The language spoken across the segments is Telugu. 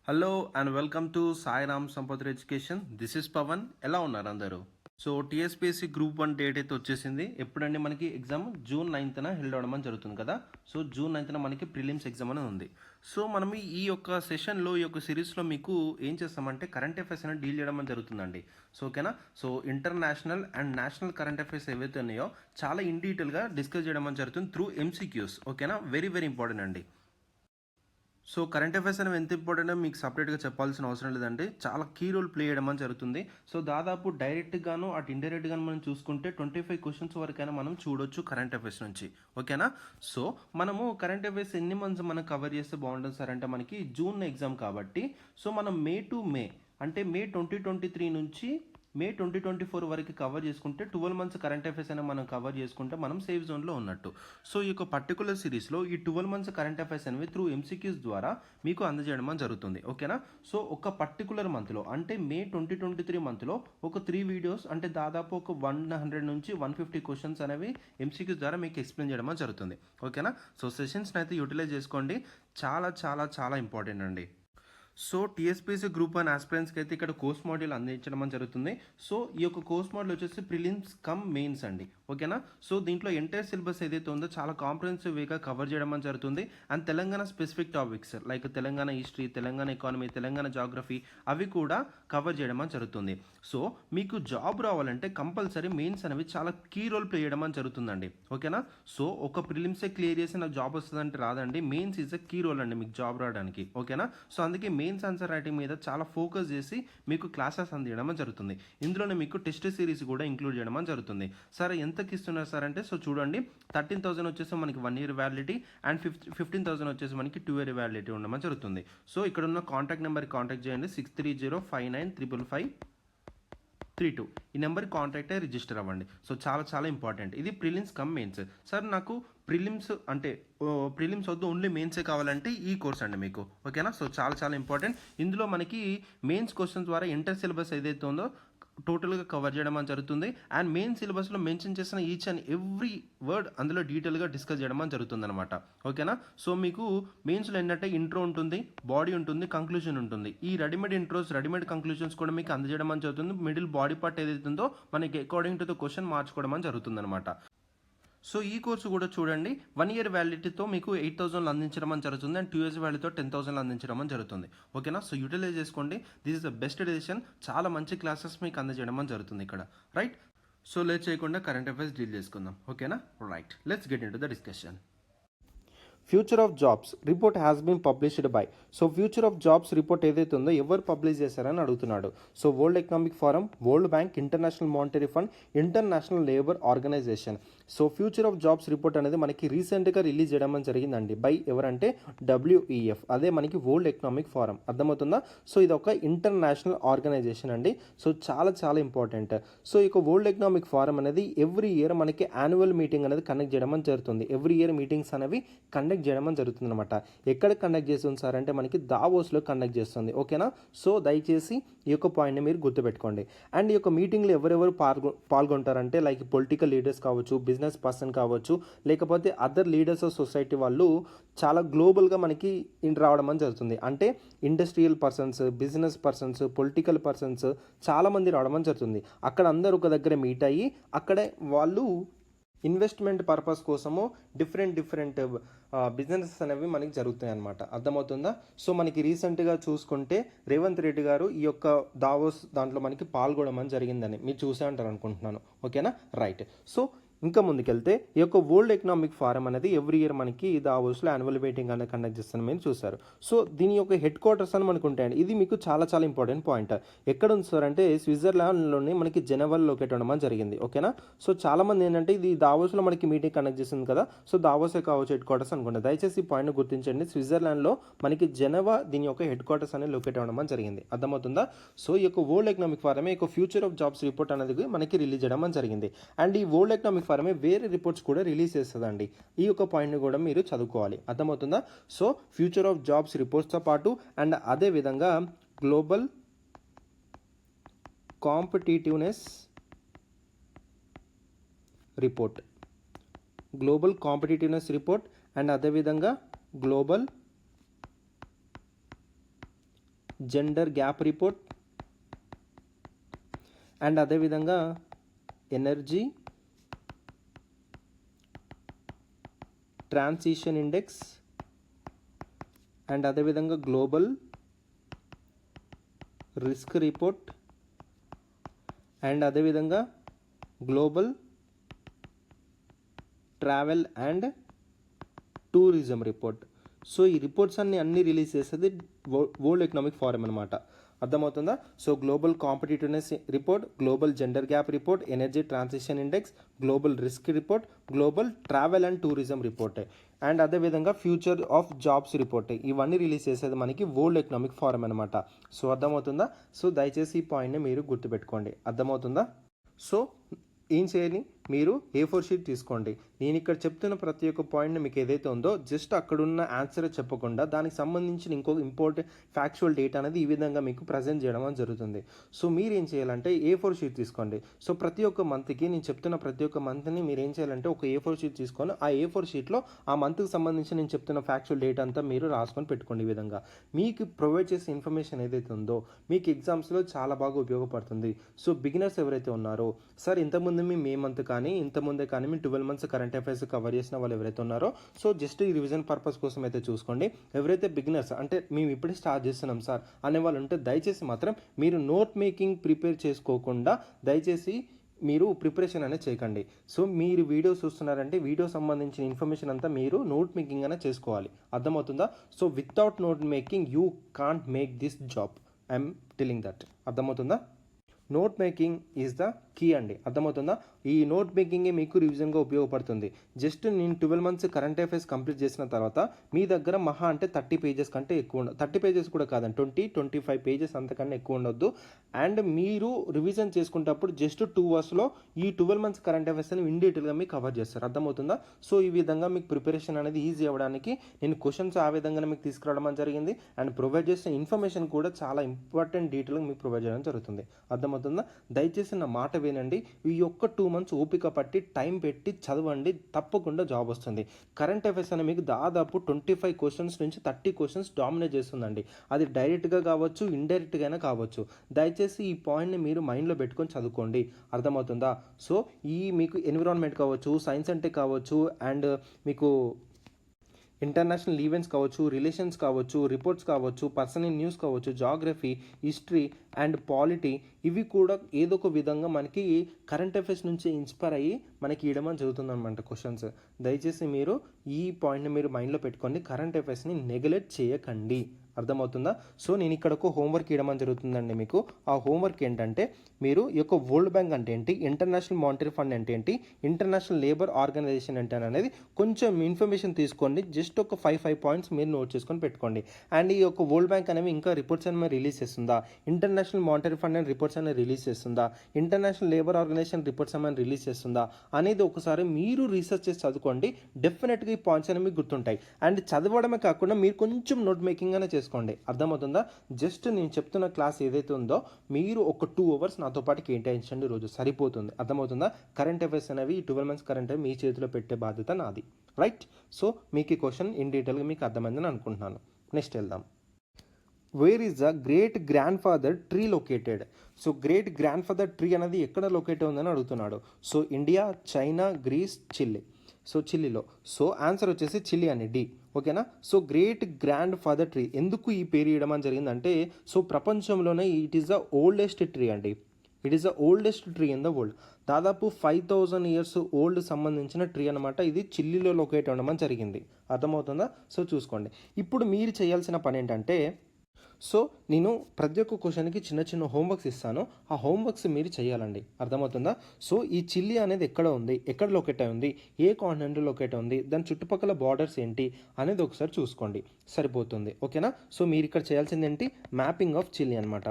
Hello and welcome to Sai Ram Sampath education. This is Pavan. ఎలా ఉన్నారు అందరూ? సో టీఎస్పీఎస్సీ గ్రూప్ 1 డేట్ అయితే వచ్చేసింది. ఎప్పుడండి మనకి ఎగ్జామ్ జూన్ 9న హెల్డ్ అవడం అని జరుగుతుంది కదా. సో జూన్ 9న మనకి ప్రిలిమ్స్ ఎగ్జామ్ అనేది ఉంది. సో మనం ఈ యొక్క సెషన్లో ఈ యొక్క సిరీస్లో మీకు ఏం చేస్తామంటే కరెంట్ అఫైర్స్ అనేది డీల్ చేయడం అని జరుగుతుందండి. సో ఓకేనా. So international and national current affairs ఏవైతే ఉన్నాయో చాలా ఇన్ డీటెయిల్గా డిస్కస్ చేయడం అని జరుగుతుంది త్రూ ఎంసీక్యూస్. ఓకేనా, వెరీ వెరీ ఇంపార్టెంట్ అండి. సో కరెంట్ అఫైర్స్ అనేవి ఎంత ఇంపార్టెంట్ మీకు సపరేట్గా చెప్పాల్సిన అవసరం లేదండి. చాలా కీ రోల్ ప్లే చేయడం అని జరుగుతుంది. సో దాదాపు డైరెక్ట్గాను అటు ఇండైరెక్ట్గాను మనం చూసుకుంటే 25 క్వశ్చన్స్ వరకైనా మనం చూడొచ్చు కరెంట్ అఫైర్స్ నుంచి. ఓకేనా. సో మనము కరెంట్ అఫైర్స్ ఎన్ని మంత్స్ మనం కవర్ చేస్తే బాగుంటుంది సార్ అంటే మనకి జూన్ ఎగ్జామ్ కాబట్టి సో మనం మే టు మే అంటే మే 2023 నుంచి మే 2024 వరకు కవర్ చేసుకుంటే 12 మంత్స్ కరెంట్ అఫైర్స్ అయినా మనం కవర్ చేసుకుంటే మనం సేఫ్ జోన్లో ఉన్నట్టు. సో ఈ యొక్క పర్టికులర్ సిరీస్లో ఈ 12 మంత్స్ కరెంట్ అఫైర్స్ అనేవి త్రూ ఎంసీక్యూస్ ద్వారా మీకు అందజేయడం జరుగుతుంది. ఓకేనా. సో ఒక పర్టికులర్ మంత్లో అంటే మే 2023 మంత్లో ఒక 3 వీడియోస్ అంటే దాదాపు ఒక 100 నుంచి 150 క్వశ్చన్స్ అనేవి ఎంసీక్యూస్ ద్వారా మీకు ఎక్స్ప్లెయిన్ చేయడం జరుగుతుంది. ఓకేనా. సో సెషన్స్ని అయితే యూటిలైజ్ చేసుకోండి. చాలా చాలా చాలా ఇంపార్టెంట్ అండి. సో టీఎస్పీఎస్సీ గ్రూప్ 1 ఆస్పిరెంట్స్కి అయితే ఇక్కడ కోర్స్ మాడ్యూల్ అందించడం జరుగుతుంది. సో ఈ యొక్క కోర్స్ మాడ్యూల్ వచ్చేసి ప్రిలిమ్స్ కమ్ మెయిన్స్ అండి. ఓకేనా. సో దీంట్లో ఎంటైర్ సిలబస్ ఏదైతే ఉందో చాలా కాంప్రహెన్సివ్ వేగా కవర్ చేయడం జరుగుతుంది. And Telangana specific topics like Telangana history, Telangana economy, Telangana geography అవి కూడా కవర్ చేయడం జరుగుతుంది. సో మీకు జాబ్ రావాలంటే కంపల్సరీ మెయిన్స్ అనేవి చాలా కీ రోల్ ప్లే చేయడం జరుగుతుందండి. ఓకేనా. సో ఒక ప్రిలిమ్సే క్లియర్ చేసి నాకు జాబ్ వస్తుందంటే రాదండి. Mains is a key role అండి మీకు జాబ్ రావడానికి. ఓకేనా. సో అందుకే మెయిన్స్ ఆన్సర్ రైటింగ్ మీద చాలా ఫోకస్ చేసి మీకు క్లాసెస్ అందించడం జరుగుతుంది. ఇందులోనే మీకు టెస్ట్ సిరీస్ కూడా ఇంక్లూడ్ చేయడం జరుగుతుంది. సరే ఎంతకి ఇస్తున్నారు సార్ అంటే సో చూడండి 13,000 వచ్చేసి మనకి 1 year వ్యాలిడిటీ అండ్ 15,000 వచ్చేసి మనకి 2 year వ్యాలిడిటీ ఉండడం జరుగుతుంది. సో ఇక్కడ ఉన్న కాంటాక్ట్ నెంబర్కి కాంటాక్ట్ చేయండి 6305955532. ఈ నెంబర్కి కాంటాక్ట్ అయ్యి రిజిస్టర్ అవ్వండి. సో చాలా చాలా ఇంపార్టెంట్. ఇది ప్రిలిమ్స్ కమ్ మెయిన్స్. సార్ నాకు ప్రిలిమ్స్ అంటే ప్రిలిమ్స్ వద్దు ఓన్లీ మెయిన్సే కావాలంటే ఈ కోర్స్ అండి మీకు. ఓకేనా. సో చాలా చాలా ఇంపార్టెంట్. ఇందులో మనకి మెయిన్స్ క్వశ్చన్స్ ద్వారా ఇంటర్ సిలబస్ ఏదైతే ఉందో టోటల్గా కవర్ చేయడం జరుగుతుంది. అండ్ మెయిన్ సిలబస్లో మెన్షన్ చేసిన ఈచ్ అండ్ ఎవ్రీ వర్డ్ అందులో డీటెయిల్గా డిస్కస్ చేయడం జరుగుతుంది అనమాట. ఓకేనా. సో మీకు మెయిన్స్లో ఏంటంటే ఇంట్రో ఉంటుంది, బాడీ ఉంటుంది, కంక్లూజన్ ఉంటుంది. ఈ రెడీమేడ్ ఇంట్రోస్, రెడీమేడ్ కంక్లూజన్స్ కూడా మీకు అందజేయడం జరుగుతుంది. మిడిల్ బాడీ పార్ట్ ఏదైతే ఉందో మనకి అకార్డింగ్ టు ద క్వశ్చన్ మార్చుకోవడం జరుగుతుంది అనమాట. సో ఈ కోర్సు కూడా చూడండి 1 year వ్యాలిడిటీతో మీకు 8,000 అందించడం జరుగుతుంది అండ్ 2 years వ్యాలిడీతో 10,000 అందించడం జరుగుతుంది. ఓకేనా. సో యూటిలైజ్ చేసుకోండి. This is the best decision. చాలా మంచి క్లాసెస్ మీకు అందజేయడం జరుగుతుంది ఇక్కడ. రైట్. సో లేట్ చేయకుండా కరెంట్ అఫైర్స్ డీల్ చేసుకుందాం. ఓకేనా. Right. Let's get into the discussion. Future of jobs report has been published by. So future of jobs report ఏదైతే ఉందో ఎవరు పబ్లిష్ చేశారని అడుగుతున్నాడు. So world economic forum, world bank, international monetary fund, international labour organisation. So future of jobs report అనేది మనకి రీసెంట్గా రిలీజ్ చేయడం జరిగిందండి. బై ఎవరంటే WEF, అదే మనకి వరల్డ్ ఎకనామిక్ ఫోరం. అర్థమవుతుందా. సో ఇది ఒక ఇంటర్నేషనల్ ఆర్గనైజేషన్ అండి. సో చాలా చాలా ఇంపార్టెంట్. సో ఈ వరల్డ్ ఎకనామిక్ ఫోరం అనేది ఎవ్రీ ఇయర్ మనకి యాన్యువల్ మీటింగ్ అనేది కండక్ట్ చేయడం జరుగుతుంది. ఎవ్రీ ఇయర్ మీటింగ్స్ అనేవి కండక్ట్ చేయడం జరుగుతుంది అనమాట. ఎక్కడ కండక్ట్ చేస్తుంది సార్ అంటే మనకి దావోస్లో కండక్ట్ చేస్తుంది. ఓకేనా. సో దయచేసి ఈ యొక్క పాయింట్ని మీరు గుర్తుపెట్టుకోండి. అండ్ ఈ యొక్క మీటింగ్లో ఎవరెవరు పాల్గొంటారంటే లైక్ పొలిటికల్ లీడర్స్ కావచ్చు, బిజినెస్ పర్సన్ కావచ్చు, లేకపోతే అదర్ లీడర్స్ ఆఫ్ సొసైటీ వాళ్ళు చాలా గ్లోబల్గా మనకి రావడం జరుగుతుంది. అంటే industrial persons, business persons, political persons చాలామంది రావడం జరుగుతుంది. అక్కడ అందరూ ఒక దగ్గర మీట్ అయ్యి అక్కడే వాళ్ళు ఇన్వెస్ట్మెంట్ పర్పస్ కోసము డిఫరెంట్ బిజినెసెస్ అనేవి మనకి జరుగుతాయి అన్నమాట. అర్థమవుతుందా. సో మనకి రీసెంట్గా చూసుకుంటే రేవంత్ రెడ్డి గారు ఈ యొక్క దావోస్ దాంట్లో మనకి పాల్గొనడం జరిగిందని మీరు చూసే అంటారు అనుకుంటున్నాను. ఓకేనా. రైట్. సో ఇంకా ముందుకెళ్తే ఈ యొక్క వరల్డ్ ఎకనామిక్ ఫోరం అనేది ఎవ్రీ ఇయర్ మనకి దావోస్లో యాన్యువల్ మీటింగ్ అనేది కండక్ట్ చేస్తాను మీరు చూసారు. సో దీని యొక్క హెడ్ క్వార్టర్స్ అని మనకు ఉంటాయండి. ఇది మీకు చాలా చాలా ఇంపార్టెంట్ పాయింట్. ఎక్కడ ఉంది సార్ అంటే స్విట్జర్లాండ్లోని మనకి జెనెవాలో లొకేట్ అవ్వడం జరిగింది. ఓకేనా. సో చాలామంది ఏంటంటే ఇది దావోస్లో మనకి మీటింగ్ కండక్ట్ చేస్తుంది కదా, సో దావోసే కావచ్చు హెడ్ క్వార్టర్స్ అనుకుంటా. దయచేసి ఈ పాయింట్ గుర్తించండి. స్విట్జర్లాండ్లో మనకి జెనెవా దీని యొక్క హెడ్ క్వార్టర్స్ అనేది లొకేట్ అవ్వడం జరిగింది. అర్థమవుతుందా. సో ఈ యొక్క వరల్డ్ ఎకనామిక్ ఫోరమే ఈ యొక్క ఫ్యూచర్ ఆఫ్ జాబ్స్ రిపోర్ట్ అనేది మనకి రిలీజ్ చేయడం జరిగింది. అండ్ ఈ వరల్డ్ ఎకనామిక్ ఫోరమే వేరే రిపోర్ట్స్ కూడా రిలీజ్ చేస్తుందండి. ఈ యొక్క పాయింట్ని కూడా మీరు చదువుకోవాలి. అర్థమవుతుందా. సో ఫ్యూచర్ ఆఫ్ జాబ్స్ రిపోర్ట్స్తో పాటు అండ్ అదే విధంగా గ్లోబల్ కాంపిటీటివ్నెస్ రిపోర్ట్, అండ్ అదేవిధంగా global gender gap report, and అదేవిధంగా ఎనర్జీ ట్రాన్సిషన్ ఇండెక్స్, అండ్ అదేవిధంగా గ్లోబల్ రిస్క్ రిపోర్ట్, అండ్ అదేవిధంగా global travel and tourism report. So ఈ రిపోర్ట్స్ అన్ని రిలీజ్ చేసేది వరల్డ్ ఎకనామిక్ ఫోరం అనమాట. అర్థమవుతుందా? So global competitiveness report, global gender gap report, energy transition index, global risk report, global travel and tourism report, and అదేవిధంగా ఫ్యూచర్ ఆఫ్ జాబ్స్ రిపోర్ట్. ఇవన్నీ రిలీజ్ చేసేది మనకి వరల్డ్ ఎకనామిక్ ఫోరం అనమాట. సో అర్థమవుతుందా? సో దయచేసి ఈ పాయింట్ని మీరు గుర్తుపెట్టుకోండి. అర్థమవుతుందా? సో ఏం చేయాలి, మీరు A4 షీట్ తీసుకోండి. నేను ఇక్కడ చెప్తున్న ప్రతి ఒక్క పాయింట్ని మీకు ఏదైతే ఉందో జస్ట్ అక్కడున్న ఆన్సర్ చెప్పకుండా దానికి సంబంధించిన ఇంకొక ఇంపార్టెంట్ ఫ్యాక్చువల్ డేటా అనేది ఈ విధంగా మీకు ప్రజెంట్ చేయడం అని జరుగుతుంది. సో మీరు ఏం చేయాలంటే A4 షీట్ తీసుకోండి. సో ప్రతి ఒక్క మంత్కి నేను చెప్తున్న ప్రతి ఒక్క మంత్ని మీరు ఏం చేయాలంటే ఒక A4 షీట్ తీసుకొని ఆ A4 షీట్లో ఆ మంత్కి సంబంధించి నేను చెప్తున్న ఫ్యాక్చువల్ డేటా అంతా మీరు రాసుకొని పెట్టుకోండి. ఈ విధంగా మీకు ప్రొవైడ్ చేసే ఇన్ఫర్మేషన్ ఏదైతే ఉందో మీకు ఎగ్జామ్స్లో చాలా బాగా ఉపయోగపడుతుంది. సో బిగినర్స్ ఎవరైతే ఉన్నారో, సార్ ఇంతకుముందు మే మంత్ కానీ ఇంతకుముందే కానీ మీ 12 మంత్స్ కరెంట్ అఫైర్స్ కవర్ చేసిన వాళ్ళు ఎవరైతే ఉన్నారో, సో జస్ట్ ఈ రివిజన్ పర్పస్ కోసం అయితే చూసుకోండి. ఎవరైతే బిగినర్స్ అంటే మేము ఇప్పుడే స్టార్ట్ చేస్తున్నాం సార్ అనే వాళ్ళు ఉంటే దయచేసి మాత్రం మీరు నోట్ మేకింగ్ ప్రిపేర్ చేసుకోకుండా దయచేసి మీరు ప్రిపరేషన్ అనేది చేయకండి. సో మీరు వీడియో చూస్తున్నారంటే వీడియో సంబంధించిన ఇన్ఫర్మేషన్ అంతా మీరు నోట్ మేకింగ్ అనేది చేసుకోవాలి. అర్థమవుతుందా? So without note making you can't make this job. I'm telling that. అర్థమవుతుందా? Note making is the key అండి. అర్థమవుతుందా? ఈ నోట్ మేకింగే మీకు రివిజన్గా ఉపయోగపడుతుంది. జస్ట్ నేను 12 మంత్స్ కరెంట్ అఫైర్స్ కంప్లీట్ చేసిన తర్వాత మీ దగ్గర మహా అంటే 30 పేజెస్ కంటే ఎక్కువ 30 పేజెస్ కూడా కాదండి, 20-25 పేజెస్ అంతకన్నా ఎక్కువ ఉండొద్దు. అండ్ మీరు రివిజన్ చేసుకునేటప్పుడు జస్ట్ 2 అవర్స్లో ఈ 12 మంత్స్ కరెంట్ అఫైర్స్ అని ఇన్ డీటెయిల్గా మీకు కవర్ చేస్తారు. అర్థమవుతుందా? సో ఈ విధంగా మీకు ప్రిపరేషన్ అనేది ఈజీ అవ్వడానికి నేను క్వశ్చన్స్ ఆ విధంగా మీకు తీసుకురావడం జరిగింది. అండ్ ప్రొవైడ్ చేసిన ఇన్ఫర్మేషన్ కూడా చాలా ఇంపార్టెంట్ డీటెయిల్గా మీకు ప్రొవైడ్ చేయడం జరుగుతుంది. అర్థమవుతుందా? దయచేసి నా మాట వినండి. ఈ ఒక్క 2 మంత్స్ ఓపిక పట్టి టైం పెట్టి చదవండి, తప్పకుండా జాబ్ వస్తుంది. కరెంట్ అఫైర్స్ అని మీకు దాదాపు 25 క్వశ్చన్స్ నుంచి 30 క్వశ్చన్స్ డామినేట్ చేస్తుందండి. అది డైరెక్ట్గా కావచ్చు, ఇండైరెక్ట్గా అయినా కావచ్చు. దయచేసి ఈ పాయింట్ని మీరు మైండ్లో పెట్టుకొని చదువుకోండి. అర్థమవుతుందా? సో ఈ మీకు ఎన్విరాన్మెంట్ కావచ్చు, సైన్స్ అంటే కావచ్చు, అండ్ మీకు ఇంటర్నేషనల్ ఈవెంట్స్ కావచ్చు, రిలేషన్స్ కావచ్చు, రిపోర్ట్స్ కావచ్చు, పర్సనల్ న్యూస్ కావచ్చు, జాగ్రఫీ, హిస్టరీ అండ్ పాలిటీ, ఇవి కూడా ఏదో ఒక విధంగా మనకి కరెంట్ అఫైర్స్ నుంచి ఇన్స్పైర్ అయ్యి మనకి ఇవ్వడం జరుగుతుందన్నమాట క్వశ్చన్స్. దయచేసి మీరు ఈ పాయింట్ని మీరు మైండ్లో పెట్టుకోండి. కరెంట్ అఫైర్స్ని నెగ్లెక్ట్ చేయకండి. అర్థమవుతుందా? సో నేను ఇక్కడ ఒక హోంవర్క్ ఇవ్వడం జరుగుతుందండి మీకు. ఆ హోంవర్క్ ఏంటంటే మీరు ఈ యొక్క వరల్డ్ బ్యాంక్ అంటే ఏంటి, ఇంటర్నేషనల్ మానిటరీ ఫండ్ అంటే ఏంటి, ఇంటర్నేషనల్ లేబర్ ఆర్గనైజేషన్ అంటే అనేది కొంచెం ఇన్ఫర్మేషన్ తీసుకోండి. జస్ట్ ఒక 5 పాయింట్స్ మీరు నోట్ చేసుకొని పెట్టుకోండి. అండ్ ఈ యొక్క వరల్డ్ బ్యాంక్ అనేవి ఇంకా రిపోర్ట్స్ అనేవి రిలీజ్ చేస్తుందా, international monetary fund and reports అనేది రిలీజ్ చేస్తుందా, ఇంటర్నేషనల్ లేబర్ ఆర్గనైజేషన్ రిపోర్ట్స్ అనేవి రిలీజ్ చేస్తుందా అనేది ఒకసారి మీరు రీసెర్చ్ చేసి చదువుకోండి. డెఫినెట్గా ఈ పాయింట్స్ అనేవి మీకు గుర్తుంటాయి. అండ్ చదవడమే కాకుండా మీరు కొంచెం నోట్ మేకింగ్ అనేది చేసుకోండి. అర్థమవుతుందా? జస్ట్ నేను చెప్తున్న క్లాస్ ఏదైతే ఉందో మీరు ఒక 2 అవర్స్ నాతో పాటు కేటాయించండి రోజు, సరిపోతుంది. అర్థమవుతుందా? కరెంట్ అఫైర్స్ అనేవి 12 మంత్స్ కరెంట్ అఫైర్ మీ చేతిలో పెట్టే బాధ్యత నాది. రైట్? సో మీకు ఈ క్వశ్చన్ ఇన్ డీటెయిల్గా మీకు అర్థమైందని అనుకుంటున్నాను. నెక్స్ట్ వెళ్దాం. Where is the great grand father tree located? So great grand father tree అనేది ఎక్కడ లొకేట్ ఉందని అడుగుతున్నాడు. So India, China, Greece, Chile. So చిల్లీలో. సో ఆన్సర్ వచ్చేసి చిల్లీ అని, డి. ఓకేనా? So great grand father tree ఎందుకు ఈ పేరు ఇవ్వడం జరిగిందంటే, సో ప్రపంచంలోనే it is the oldest tree అండి. It is the oldest tree in the world. దాదాపు 5000 ఇయర్స్ ఓల్డ్ సంబంధించిన ట్రీ అనమాట. ఇది చిల్లీలో లొకేట్ అవ్వడం జరిగింది. అర్థమవుతుందా? సో చూసుకోండి. ఇప్పుడు మీరు చేయాల్సిన పని ఏంటంటే, సో నేను ప్రతి ఒక్క క్వశ్చన్కి చిన్న చిన్న హోంవర్క్స్ ఇస్తాను. ఆ హోంవర్క్స్ మీరు చేయాలండి. అర్థమవుతుందా? సో ఈ చిల్లీ అనేది ఎక్కడ ఉంది, ఎక్కడ లొకేట్ అయి ఉంది, ఏ కాంటినెంట్లో లొకేట్ ఉంది, దాని చుట్టుపక్కల బార్డర్స్ ఏంటి అనేది ఒకసారి చూసుకోండి, సరిపోతుంది. ఓకేనా? సో మీరు ఇక్కడ చేయాల్సింది ఏంటి, మ్యాపింగ్ ఆఫ్ చిల్లీ అనమాట.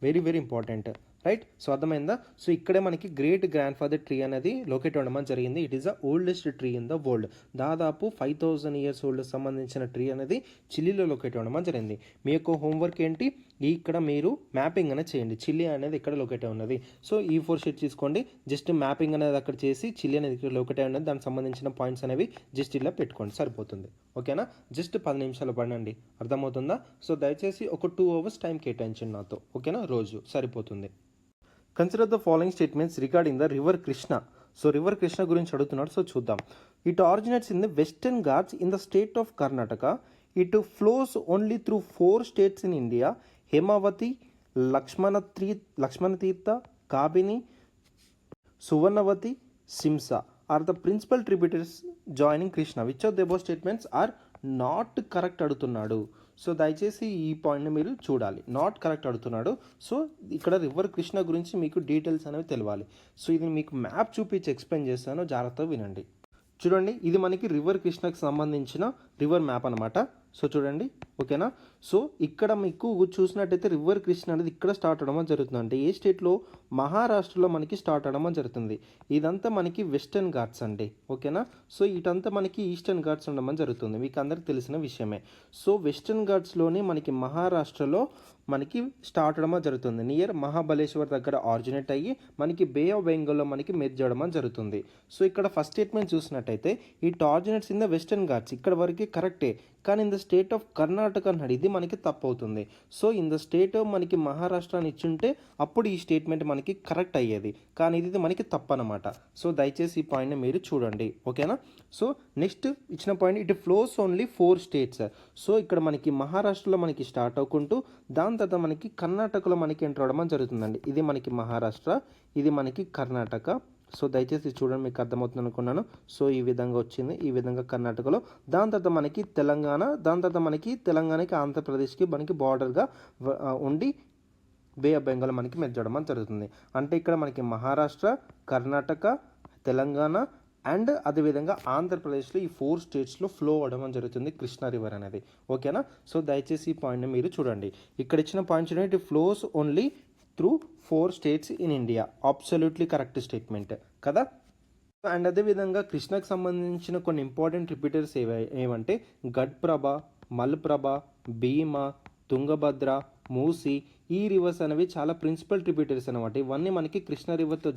Very very important. Right? So అర్థమైందా? సో ఇక్కడే మనకి గ్రేట్ గ్రాండ్ ఫాదర్ ట్రీ అనేది లొకేట్ అవ్వడం జరిగింది. It is the oldest tree in the world. దాదాపు 5000 ఇయర్స్ ఓల్డ్ సంబంధించిన ట్రీ అనేది చిల్లీలో లొకేట్ అవ్వడం జరిగింది. మీ యొక్క హోంవర్క్ ఏంటి, ఇక్కడ మీరు మ్యాపింగ్ అనేది చేయండి. చిల్లీ అనేది ఇక్కడ లొకేట్ అయి ఉన్నది. సో ఈ 4 స్టేట్స్ తీసుకోండి. జస్ట్ మ్యాపింగ్ అనేది అక్కడ చేసి చిల్లీ అనేది ఇక్కడ లొకేట్ అయి ఉన్నది. దానికి సంబంధించిన పాయింట్స్ అనేవి జస్ట్ ఇలా పెట్టుకోండి, సరిపోతుంది. ఓకేనా, జస్ట్ 10 నిమిషాలు పడండి. అర్థమవుతుందా? సో దయచేసి ఒక 2 అవర్స్ టైం కేటాయించండి నాతో. ఓకేనా, రోజు సరిపోతుంది. Consider the following statements regarding the river Krishna. So river Krishna గురించి అడుగుతున్నాడు. సో చూద్దాం. It originates in the Western Ghats in the state of Karnataka. It flows only through 4 states in India: Hemavati, Lakshmana Tirtha, Kabini, Suvarnavati, Shimsha are the principal tributaries joining Krishna. Which of the above statements are not correct అడుగుతున్నాడు. సో దయచేసి ఈ పాయింట్ని మీరు చూడాలి. నాట్ కరెక్ట్ అడుగుతున్నాడు. సో ఇక్కడ రివర్ కృష్ణ గురించి మీకు డీటెయిల్స్ అనేవి తెలియాలి. సో ఇది మీకు మ్యాప్ చూపించి ఎక్స్ప్లెయిన్ చేస్తాను, జాగ్రత్తగా వినండి. చూడండి, ఇది మనకి రివర్ కృష్ణకు సంబంధించిన రివర్ మ్యాప్ అనమాట. సో చూడండి, ఓకేనా. సో ఇక్కడ మీకు చూసినట్టయితే రివర్ కృష్ణ అనేది ఇక్కడ స్టార్ట్ అవడం జరుగుతుంది. అంటే ఏ స్టేట్లో? మహారాష్ట్రలో మనకి స్టార్ట్ అవడం జరుగుతుంది. ఇదంతా మనకి వెస్టర్న్ ఘాట్స్ అండి, ఓకేనా. సో ఇటంతా మనకి ఈస్టర్న్ ఘాట్స్ ఉండడం జరుగుతుంది, మీకు అందరికి తెలిసిన విషయమే. సో వెస్టర్న్ ఘాట్స్లోనే మనకి మహారాష్ట్రలో మనకి స్టార్ట్ అవడం జరుగుతుంది. నియర్ మహాబలేశ్వర్ దగ్గర ఆరిజినేట్ అయ్యి మనకి బే ఆఫ్ బెంగాల్లో మనకి మెర్జ్ అవడం జరుగుతుంది. సో ఇక్కడ ఫస్ట్ స్టేట్మెంట్ చూసినట్టయితే it originates in the Western Ghats, ఇక్కడ వరకు కరెక్టే. కానీ in the state of Karnataka అన్నాడు, ఇది మనకి తప్పు అవుతుంది. So in the state of మనకి మహారాష్ట్ర అని ఇచ్చుంటే అప్పుడు ఈ స్టేట్మెంట్ మనకి కరెక్ట్ అయ్యేది, కానీ ఇది మనకి తప్పు అనమాట. సో దయచేసి ఈ పాయింట్ని మీరు చూడండి, ఓకేనా. సో నెక్స్ట్ ఇచ్చిన point, it flows only 4 states. So ఇక్కడ మనకి మహారాష్ట్రలో మనకి స్టార్ట్ అవ్వకుంటూ దాని తర్వాత మనకి కర్ణాటకలో మనకి ఎంటర్ అవడం జరుగుతుందండి. ఇది మనకి మహారాష్ట్ర, ఇది మనకి కర్ణాటక. సో దయచేసి చూడండి, మీకు అర్థమవుతుంది అనుకున్నాను. సో ఈ విధంగా వచ్చింది, ఈ విధంగా కర్ణాటకలో. దాని తర్వాత మనకి తెలంగాణ, దాని తర్వాత మనకి తెలంగాణకి ఆంధ్రప్రదేశ్కి మనకి బార్డర్గా ఉండి బే ఆఫ్ బెంగాల్ మనకి మెర్జ్ అవడం జరుగుతుంది. అంటే ఇక్కడ మనకి మహారాష్ట్ర, కర్ణాటక, తెలంగాణ అండ్ అదేవిధంగా ఆంధ్రప్రదేశ్లో ఈ 4 స్టేట్స్లో ఫ్లో అవ్వడం జరుగుతుంది కృష్ణా రివర్ అనేది, ఓకేనా. సో దయచేసి ఈ పాయింట్ని మీరు చూడండి. ఇక్కడ ఇచ్చిన పాయింట్ చూడండి, it flows only through 4 states in India. Absolutely correct statement కదా. అండ్ అదేవిధంగా కృష్ణకు సంబంధించిన కొన్ని ఇంపార్టెంట్ రిపీటర్స్ ఏమంటే ఘట్ప్రభ, మల్ప్రభ, భీమా, తుంగభద్ర, మూసి, ఈ రివర్స్ అనేవి చాలా ప్రిన్సిపల్ ట్రిబ్యూటరీస్ అనమాట. ఇవన్నీ మనకి కృష్ణ రివర్తో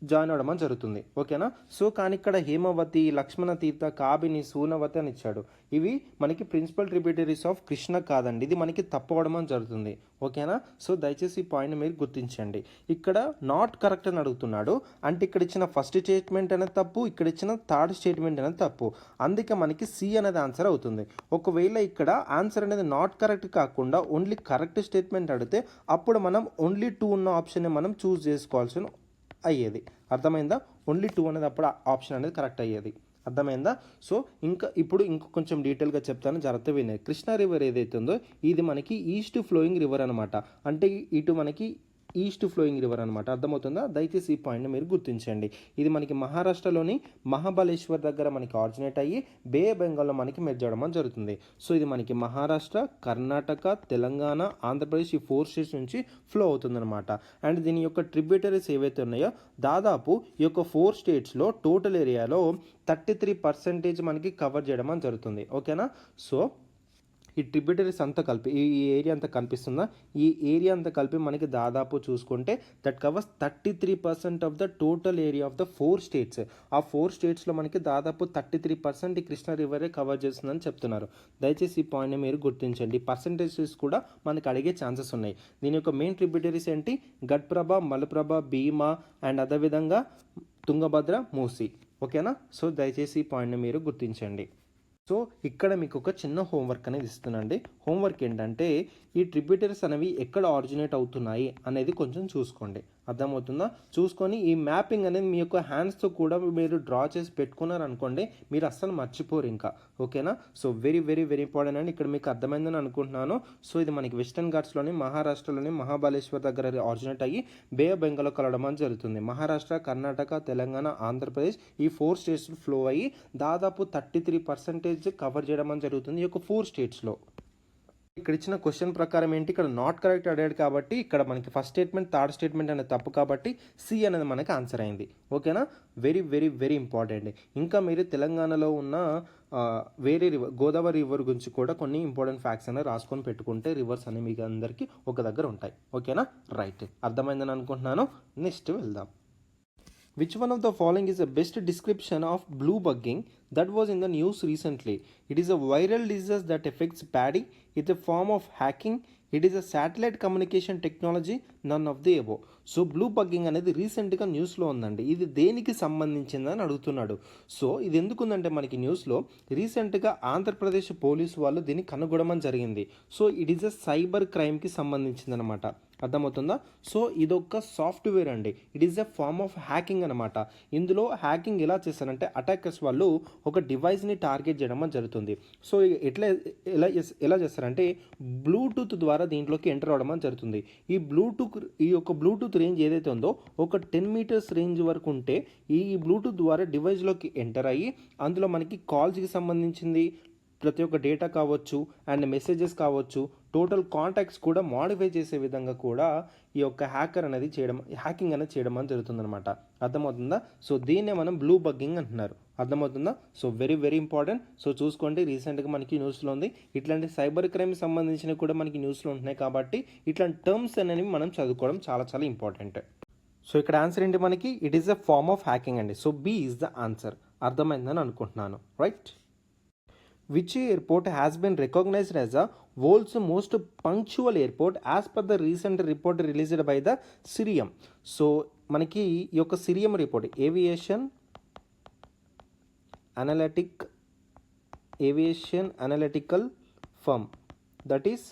జాయిన్ అవడం జరుగుతుంది, ఓకేనా. సో కానీ ఇక్కడ హేమవతి, లక్ష్మణ తీర్థ, కాబిని, సూనవతి అని ఇచ్చాడు. ఇవి మనకి ప్రిన్సిపల్ ట్రిబ్యూటరీస్ ఆఫ్ కృష్ణ కాదండి, ఇది మనకి తప్పవడం జరుగుతుంది, ఓకేనా. సో దయచేసి ఈ పాయింట్ మీరు గుర్తించండి. ఇక్కడ నాట్ కరెక్ట్ అని అడుగుతున్నాడు, అంటే ఇక్కడ ఇచ్చిన ఫస్ట్ స్టేట్మెంట్ అనేది తప్పు, ఇక్కడ ఇచ్చిన థర్డ్ స్టేట్మెంట్ అనేది తప్పు. అందుకే మనకి సి అనేది ఆన్సర్ అవుతుంది. ఒకవేళ ఇక్కడ ఆన్సర్ అనేది నాట్ కరెక్ట్ కాకుండా ఓన్లీ కరెక్ట్ స్టేట్మెంట్ అడిగితే అప్పుడు మనం ఓన్లీ 2 ఉన్న ఆప్షన్ని మనం చూస్ చేసుకోవాల్సిన అయ్యేది. అర్థమైందా? ఓన్లీ 2 అనేది అప్పుడు ఆప్షన్ అనేది కరెక్ట్ అయ్యేది, అర్థమైందా. సో ఇప్పుడు కొంచెం డీటెయిల్గా చెప్తాను, జాగ్రత్త వినే. కృష్ణా రివర్ ఏదైతే ఉందో ఇది మనకి ఈస్ట్ ఫ్లోయింగ్ రివర్ అనమాట. అంటే ఇటు మనకి ఈస్ట్ ఫ్లోయింగ్ రివర్ అనమాట, అర్థమవుతుందా. దయచేసి ఈ పాయింట్ని మీరు గుర్తించండి. ఇది మనకి మహారాష్ట్రలోని మహాబలేశ్వర్ దగ్గర మనకి ఆరిజినేట్ అయ్యి బే బెంగాల్లో మనకి మెర్జ్ అవడం జరుగుతుంది. సో ఇది మనకి మహారాష్ట్ర, కర్ణాటక, తెలంగాణ, ఆంధ్రప్రదేశ్ ఈ 4 స్టేట్స్ నుంచి ఫ్లో అవుతుందన్నమాట. అండ్ దీని యొక్క ట్రిబ్యూటరీస్ ఏవైతే ఉన్నాయో దాదాపు ఈ యొక్క 4 స్టేట్స్లో టోటల్ ఏరియాలో 33% మనకి కవర్ చేయడం జరుగుతుంది, ఓకేనా. సో ఈ ట్రిబ్యూటరీస్ అంతా కలిపి ఈ ఏరియా అంతా కనిపిస్తుందా, ఈ ఏరియా అంతా కలిపి మనకి దాదాపు చూసుకుంటే that covers 33% of the total area of the 4 states. ఆ 4 స్టేట్స్లో మనకి దాదాపు 33% ఈ కృష్ణా రివరే కవర్ చేస్తుందని చెప్తున్నారు. దయచేసి ఈ పాయింట్ని మీరు గుర్తించండి. పర్సంటేజెస్ కూడా మనకి అడిగే ఛాన్సెస్ ఉన్నాయి. దీని యొక్క మెయిన్ ట్రిబ్యూటరీస్ ఏంటి? ఘట్ప్రభ, మలప్రభ, భీమా అండ్ అదేవిధంగా తుంగభద్ర, మూసి, ఓకేనా. సో దయచేసి ఈ పాయింట్ని మీరు గుర్తించండి. సో ఇక్కడ మీకు ఒక చిన్న హోంవర్క్ అనేది ఇస్తున్నాండి. హోంవర్క్ ఏంటంటే ఈ ట్రిబ్యూటరీస్ అనేవి ఎక్కడ ఆరిజినేట్ అవుతున్నాయి అనేది కొంచెం చూసుకోండి, అర్థమవుతుందా. చూసుకొని ఈ మ్యాపింగ్ అనేది మీ యొక్క హ్యాండ్స్తో కూడా మీరు డ్రా చేసి పెట్టుకున్నారు అనుకోండి, మీరు అస్సలు మర్చిపోరు ఇంకా, ఓకేనా. So very very very important అండి. ఇక్కడ మీకు అర్థమైందని అనుకుంటున్నాను. సో ఇది మనకి వెస్టర్న్ ఘాట్స్లోని మహారాష్ట్రలోని మహాబలేశ్వర్ దగ్గర ఆరిజినేట్ అయ్యి బే ఆఫ్ బెంగాల్లో కలవడం జరుగుతుంది. మహారాష్ట్ర, కర్ణాటక, తెలంగాణ, ఆంధ్రప్రదేశ్ ఈ 4 స్టేట్స్ ఫ్లో అయ్యి దాదాపు 33% కవర్ చేయడం జరుగుతుంది ఈ యొక్క 4 స్టేట్స్లో. ఇక్కడ ఇచ్చిన క్వశ్చన్ ప్రకారం ఏంటి, ఇక్కడ నాట్ కరెక్ట్ అడిగాడు కాబట్టి ఇక్కడ మనకి ఫస్ట్ స్టేట్మెంట్ థర్డ్ స్టేట్మెంట్ అనేది తప్పు కాబట్టి సి అనేది మనకి ఆన్సర్ అయింది. ఓకేనా, వెరీ వెరీ వెరీ ఇంపార్టెంట్. ఇంకా మీరు తెలంగాణలో ఉన్న వేరే రివర్ గోదావరి రివర్ గురించి కూడా కొన్ని ఇంపార్టెంట్ ఫ్యాక్ట్స్ అనేవి రాసుకొని పెట్టుకుంటే రివర్స్ అనేవి మీకు అందరికీ ఒక దగ్గర ఉంటాయి. ఓకేనా, రైట్, అర్థమైందని అనుకుంటున్నాను. నెక్స్ట్ వెళ్దాం. Which one of the following is the best description of blue bugging that was in the news recently? It is a viral disease that affects paddy. It's a form of hacking. It is a satellite communication technology. None of the above. So blue bugging అనేది రీసెంట్గా న్యూస్లో ఉందండి. ఇది దేనికి సంబంధించిందని అడుగుతున్నాడు. సో ఇది ఎందుకుందంటే మనకి న్యూస్లో రీసెంట్గా ఆంధ్రప్రదేశ్ పోలీసు వాళ్ళు దీన్ని కనుగొనడం జరిగింది. So it is a cyber క్రైమ్కి సంబంధించిందనమాట. అర్థమవుతుందా? సో ఇదొక సాఫ్ట్వేర్ అండి. It is a form of hacking అనమాట. ఇందులో హ్యాకింగ్ ఎలా చేస్తారంటే అటాకర్స్ వాళ్ళు ఒక డివైస్ని టార్గెట్ చేయడం జరుగుతుంది. సో ఎలా చేస్తారంటే బ్లూటూత్ ద్వారా దీంట్లోకి ఎంటర్ అవ్వడం జరుగుతుంది. ఈ యొక్క బ్లూటూత్ రేంజ్ ఏదైతే ఉందో ఒక 10 మీటర్స్ రేంజ్ వరకు ఉంటే ఈ బ్లూటూత్ ద్వారా డివైస్లోకి ఎంటర్ అయ్యి అందులో మనకి కాల్స్కి సంబంధించింది ప్రతి ఒక్క డేటా కావచ్చు అండ్ మెసేజెస్ కావచ్చు, టోటల్ కాంటాక్ట్స్ కూడా మాడిఫై చేసే విధంగా కూడా ఈ యొక్క హ్యాకింగ్ అనేది చేయడం అని జరుగుతుందన్నమాట. అర్థమవుతుందా? సో దీన్నే మనం బ్లూ బగ్గింగ్ అంటున్నారు. అర్థమవుతుందా? So very very important. So చూసుకోండి, రీసెంట్గా మనకి న్యూస్లో ఉంది. ఇట్లాంటి సైబర్ క్రైమ్ సంబంధించినవి కూడా మనకి న్యూస్లో ఉంటున్నాయి కాబట్టి ఇట్లాంటి టర్మ్స్ అనేవి మనం చదువుకోవడం చాలా చాలా ఇంపార్టెంట్. సో ఇక్కడ ఆన్సర్ ఏంటి మనకి? It is a form of hacking అండి. So B is the answer. అర్థమైందని అనుకుంటున్నాను. Right. Which airport has been recognized as the world's most punctual airport as per the recent report released by the Cirium? So మనకి ఈ యొక్క Cirium report aviation analytical firm, that is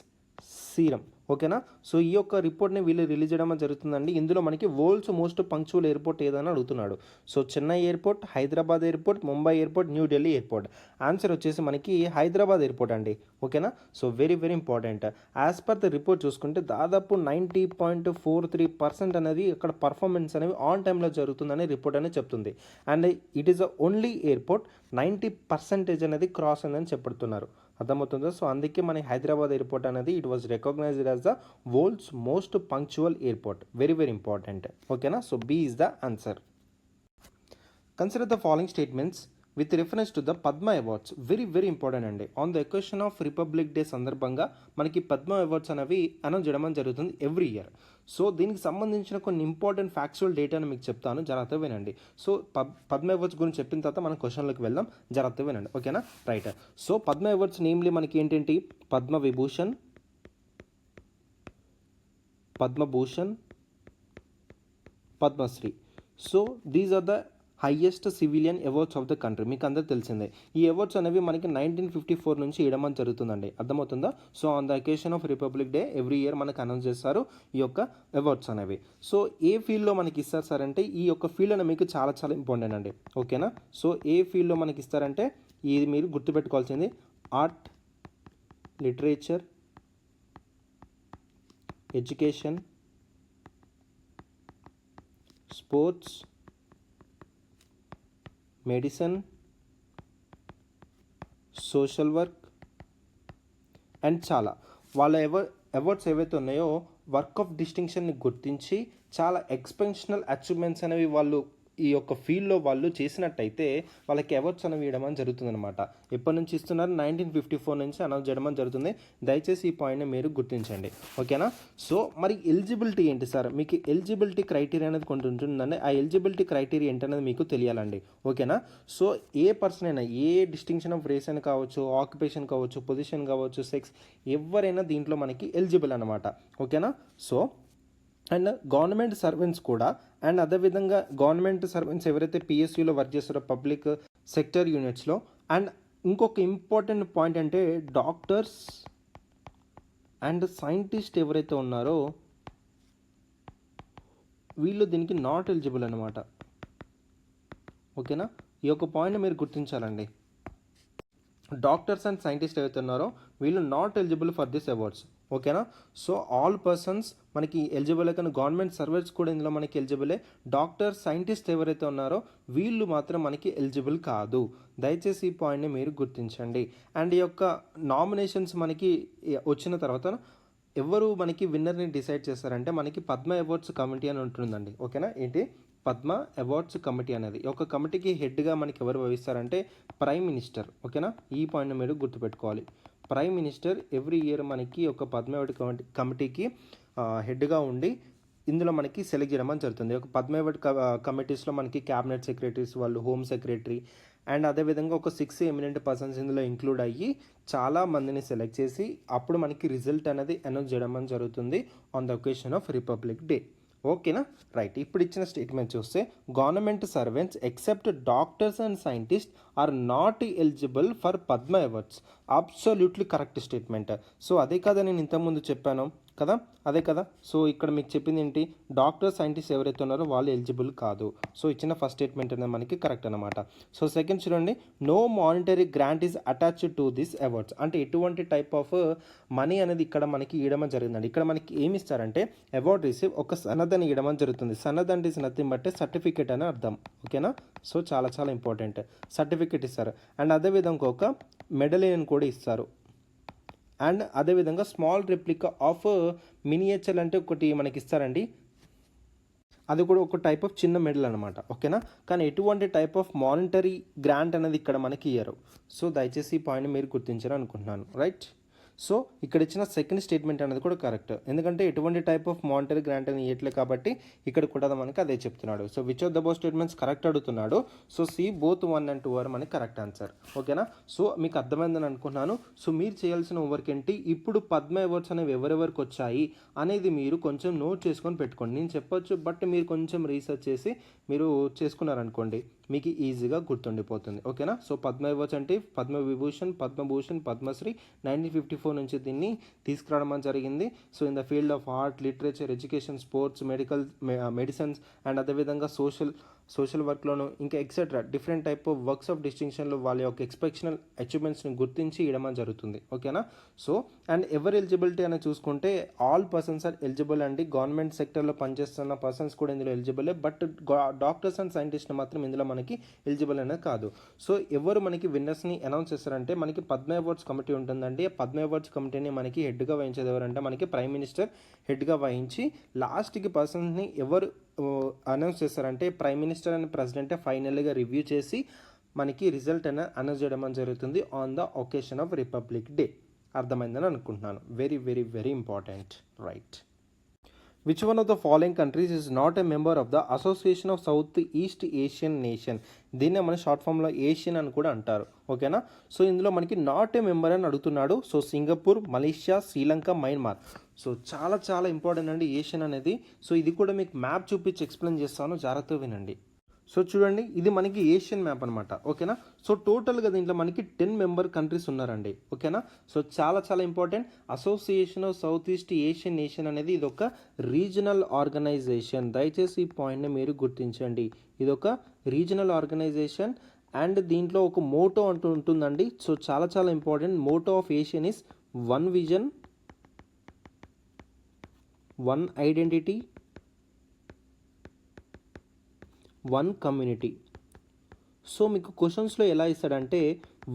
Cirium. ఓకేనా, సో ఈ యొక్క రిపోర్ట్ని వీళ్ళు రిలీజ్ చేయడం జరుగుతుందండి. ఇందులో మనకి వరల్డ్స్ మోస్ట్ పంక్చువల్ ఎయిర్పోర్ట్ ఏదని అడుగుతున్నాడు. So Chennai airport, Hyderabad airport, Mumbai airport, New Delhi airport. Answer వచ్చేసి మనకి హైదరాబాద్ ఎయిర్పోర్ట్ అండి. ఓకేనా, so very very important. As per the report చూసుకుంటే దాదాపు 90.43% అనేది అక్కడ పర్ఫార్మెన్స్ అనేవి ఆన్ టైంలో జరుగుతుందని రిపోర్ట్ అనేది చెప్తుంది. And it is the only airport 90% అనేది క్రాస్ అయిందని చెప్తున్నారు. అర్థమవుతుందా? సో అందుకే మన హైదరాబాద్ ఎయిర్పోర్ట్ అనేది it was recognized as the world's most punctual airport. Very very important. ఓకేనా, so B is the answer. Consider the following statements with reference to the Padma awards. Very very important అండి. On the occasion of republic Day సందర్భంగా మనకి పద్మ అవార్డ్స్ అనేవి అనౌన్స్ చేయడం జరుగుతుంది ఎవ్రీ ఇయర్. సో దీనికి సంబంధించిన కొన్ని ఇంపార్టెంట్ ఫ్యాక్చువల్ డేటాను మీకు చెప్తాను, జాగ్రత్తగా వినండి. సో పద్మ అవార్డ్స్ గురించి చెప్పిన తర్వాత మనం క్వశ్చన్లోకి వెళ్దాం, జాగ్రత్తగా వినండి. ఓకేనా, right. So Padma awards namely మనకి ఏంటంటే Padma Vibhushan, Padma Bhushan, Padma Shri. So these are the highest civilian awards of the country. మీకు అందరూ తెలిసిందే. ఈ అవార్డ్స్ అనేవి మనకి 1954 నుంచి ఇవ్వడం జరుగుతుందండి. అర్థమవుతుందా? So on the occasion of republic day every year మనకు అనౌన్స్ చేస్తారు ఈ యొక్క అవార్డ్స్ అనేవి. సో ఏ ఫీల్డ్లో మనకి ఇస్తారు సార్ అంటే ఈ యొక్క ఫీల్డ్ అనేది మీకు చాలా చాలా ఇంపార్టెంట్ అండి. ఓకేనా, సో ఏ ఫీల్డ్లో మనకి ఇస్తారంటే ఇది మీరు గుర్తుపెట్టుకోవాల్సింది art, literature, education, sports, medicine, social work and చాలా వాళ్ళ అవార్డ్స్ ఏవైతే ఉన్నాయో వర్క్ ఆఫ్ డిస్టింక్షన్ని గుర్తించి చాలా ఎక్స్పెన్షనల్ అచీవ్మెంట్స్ అనేవి వాళ్ళు ఈ యొక్క ఫీల్డ్లో వాళ్ళు చేసినట్టయితే వాళ్ళకి అవార్డ్స్ అనేవి ఇవ్వడం జరుగుతుందన్నమాట. ఎప్పటి నుంచి ఇస్తున్నారు? 1954 నుంచి అనౌన్స్ చేయడం జరుగుతుంది. దయచేసి ఈ పాయింట్ని మీరు గుర్తించండి. ఓకేనా, సో మరి ఎలిజిబిలిటీ ఏంటి సార్? మీకు ఎలిజిబిలిటీ క్రైటీరియా అనేది కొంచెం ఉంటుందండి. ఆ ఎలిజిబిలిటీ క్రైటీరియా ఏంటనేది మీకు తెలియాలండి. ఓకేనా, సో ఏ పర్సన్ అయినా ఏ డిస్టింక్షన్ ఆఫ్ రేస్ అని కావచ్చు, ఆక్యుపేషన్ కావచ్చు, పొజిషన్ కావచ్చు, సెక్స్, ఎవరైనా దీంట్లో మనకి ఎలిజిబుల్ అనమాట. ఓకేనా, సో అండ్ గవర్నమెంట్ సర్వెంట్స్ కూడా, అండ్ అదేవిధంగా గవర్నమెంట్ సర్వెంట్స్ ఎవరైతే పిఎస్యూలో వర్క్ చేస్తారో పబ్లిక్ సెక్టర్ యూనిట్స్లో, అండ్ ఇంకొక ఇంపార్టెంట్ పాయింట్ అంటే డాక్టర్స్ అండ్ సైంటిస్ట్ ఎవరైతే ఉన్నారో వీళ్ళు దీనికి నాట్ ఎలిజిబుల్ అనమాట. ఓకేనా, ఈ యొక్క పాయింట్ మీరు గుర్తించాలండి. డాక్టర్స్ అండ్ సైంటిస్ట్ ఎవరైతే ఉన్నారో వీళ్ళు not eligible for this awards. ఓకేనా. సో ఆల్ పర్సన్స్ మనకి ఎలిజిబుల్, కానీ గవర్నమెంట్ సర్వీస్ కూడా ఇందులో మనకి ఎలిజిబులే. డాక్టర్, సైంటిస్ట్ ఎవరైతే ఉన్నారో వీళ్ళు మాత్రం మనకి ఎలిజిబుల్ కాదు. దయచేసి ఈ పాయింట్ని మీరు గుర్తించండి. అండ్ ఈ యొక్క నామినేషన్స్ మనకి వచ్చిన తర్వాత ఎవరు మనకి విన్నర్ని డిసైడ్ చేస్తారంటే మనకి పద్మ అవార్డ్స్ కమిటీ అని ఉంటుందండి. ఓకేనా. ఏంటి పద్మ అవార్డ్స్ కమిటీ అనేది, ఒక కమిటీకి హెడ్గా మనకి ఎవరు వహిస్తారంటే ప్రైమ్ మినిస్టర్. ఓకేనా. ఈ పాయింట్ని మీరు గుర్తుపెట్టుకోవాలి. ప్రైమ్ మినిస్టర్ ఎవ్రీ ఇయర్ మనకి ఒక పద్మ అవార్డ్ కమిటీకి హెడ్గా ఉండి ఇందులో మనకి సెలెక్ట్ చేయడం అని జరుగుతుంది. ఒక పద్మ అవార్డ్ కమిటీస్లో మనకి క్యాబినెట్ సెక్రటరీస్ వాళ్ళు, హోమ్ సెక్రటరీ అండ్ అదేవిధంగా ఒక 6 ఎమినెంట్ పర్సన్స్ ఇందులో ఇంక్లూడ్ అయ్యి చాలా మందిని సెలెక్ట్ చేసి అప్పుడు మనకి రిజల్ట్ అనేది అనౌన్స్ చేయడం అని జరుగుతుంది on the occasion of republic day. ఓకేనా. రైట్. ఇప్పుడు ఇచ్చిన స్టేట్మెంట్ చూస్తే government servants except doctors and scientist are not eligible for Padma awards. Absolutely correct statement. So అదే కదా నేను ఇంతకుముందు చెప్పాను కదా, అదే కదా. సో ఇక్కడ మీకు చెప్పింది ఏంటి, డాక్టర్, సైంటిస్ట్ ఎవరైతే ఉన్నారో వాళ్ళు ఎలిజిబుల్ కాదు. సో ఇచ్చిన ఫస్ట్ స్టేట్మెంట్ అనేది మనకి కరెక్ట్ అనమాట. సో సెకండ్ చూడండి, no monetary grant is attached to this awards. అంటే ఎటువంటి టైప్ ఆఫ్ మనీ అనేది ఇక్కడ మనకి ఇవ్వడం జరిగిందండి. ఇక్కడ మనకి ఏమి ఇస్తారంటే అవార్డ్ రిసీవ్ ఒక సనదని ఇవ్వడం జరుగుతుంది. సనద్ అంటే ఇస్ నథింగ్ బట్ సర్టిఫికేట్ అని అర్థం. ఓకేనా. సో చాలా చాలా ఇంపార్టెంట్, సర్టిఫికేట్ ఇస్తారు. అండ్ అదేవిధంగా ఒక మెడలియన్ కూడా ఇస్తారు. అండ్ అదేవిధంగా స్మాల్ రెప్లికా ఆఫ్ మినియేచర్ అంటే ఒకటి మనకి ఇస్తారండి. అది కూడా ఒక టైప్ ఆఫ్ చిన్న మెడల్ అనమాట. ఓకేనా. కానీ ఎటువంటి టైప్ ఆఫ్ మానిటరీ గ్రాంట్ అనేది ఇక్కడ మనకి ఇయ్యరు. సో దయచేసి ఈ పాయింట్ మీరు గుర్తించారు అనుకుంటున్నాను. రైట్. సో ఇక్కడ ఇచ్చిన సెకండ్ స్టేట్మెంట్ అనేది కూడా కరెక్ట్, ఎందుకంటే ఎటువంటి టైప్ ఆఫ్ మానిటరీ గ్రాంట్ అని ఇవ్వట్లేదు కాబట్టి ఇక్కడ కూడా మనకి అదే చెప్తున్నాడు. So which of the both statements correct అడుగుతున్నాడు. So C both 1 and 2 are మనకి కరెక్ట్ ఆన్సర్. ఓకేనా. సో మీకు అర్థమైందని అనుకున్నాను. సో మీరు చేయాల్సిన హోంవర్క్ ఏంటి, ఇప్పుడు పద్మ అవార్డ్స్ అనేవి ఎవరెవరికి వచ్చాయి అనేది మీరు కొంచెం నోట్ చేసుకొని పెట్టుకోండి. నేను చెప్పొచ్చు, బట్ మీరు కొంచెం రీసెర్చ్ చేసి మీరు చేసుకున్నారనుకోండి మీకు ఈజీగా గుర్తుండిపోతుంది. ఓకేనా. సో పద్మ అవార్డ్స్ అంటే పద్మవిభూషణ్, పద్మభూషణ్, పద్మశ్రీ 1954 నుంచి దీన్ని తీసుకురావడం జరిగింది. So in the field of art, literature, education, sports, medicines and అదేవిధంగా సోషల్ వర్క్లోను ఇంకా etcetera different type of works of డిస్టింక్షన్లో వాళ్ళ యొక్క ఎక్స్పెక్షనల్ అచీవ్మెంట్స్ని గుర్తించి ఇవ్వడం జరుగుతుంది. ఓకేనా. సో అండ్ ఎవరు ఎలిజిబిలిటీ అని చూసుకుంటే ఆల్ పర్సన్స్ ఆర్ ఎలిజిబుల్ అండి. గవర్నమెంట్ సెక్టర్లో పనిచేస్తున్న పర్సన్స్ కూడా ఇందులో ఎలిజిబులే, బట్ డాక్టర్స్ అండ్ సైంటిస్ట్ మాత్రం ఇందులో మనకి ఎలిజిబుల్ అనేది కాదు. సో ఎవరు మనకి విన్నర్స్ని అనౌన్స్ చేస్తారంటే మనకి పద్మ అవార్డ్స్ కమిటీ ఉంటుందండి. పద్మ అవార్డ్స్ కమిటీని మనకి హెడ్గా వహించేది ఎవరంటే మనకి ప్రైమ్ మినిస్టర్ హెడ్గా వహించి లాస్ట్కి పర్సన్స్ని ఎవరు అనౌన్స్ చేస్తారంటే ప్రైమ్ మినిస్టర్ అండ్ ప్రెసిడెంటే ఫైనల్గా రివ్యూ చేసి మనకి రిజల్ట్ అనేది అనౌన్స్ చేయడం జరుగుతుంది on the occasion of republic day. అర్థమైందని అనుకుంటున్నాను. Very very very important. Right. Which one of the following countries is not a member of the Association of south east Asian Nation. దీన్నే మన షార్ట్ ఫామ్లో ఏషియన్ అని కూడా అంటారు. ఓకేనా. సో ఇందులో మనకి నాట్ ఏ మెంబర్ అని అడుగుతున్నాడు. So Singapore, Malaysia, Sri Lanka, Myanmar. So చాలా చాలా ఇంపార్టెంట్ అండి ఏషియన్ అనేది. సో ఇది కూడా మీకు మ్యాప్ చూపించి ఎక్స్ప్లెయిన్ చేస్తాను, జాగ్రత్తగా వినండి. సో చూడండి, ఇది మనకి ఏషియన్ మ్యాప్ అనమాట. ఓకేనా. సో టోటల్గా దీంట్లో మనకి 10 మెంబర్ కంట్రీస్ ఉన్నారండి. ఓకేనా. సో చాలా చాలా important. Association of south east Asian nation అనేది ఇది ఒక రీజనల్ ఆర్గనైజేషన్. దయచేసి ఈ పాయింట్ని మీరు గుర్తించండి. ఇది ఒక రీజనల్ ఆర్గనైజేషన్ అండ్ దీంట్లో ఒక మోటో అంటూ ఉంటుందండి. సో చాలా చాలా important. Motto of ASEAN is one vision, one identity, one community. So మీకు క్వశ్చన్స్లో ఎలా ఇస్తాడంటే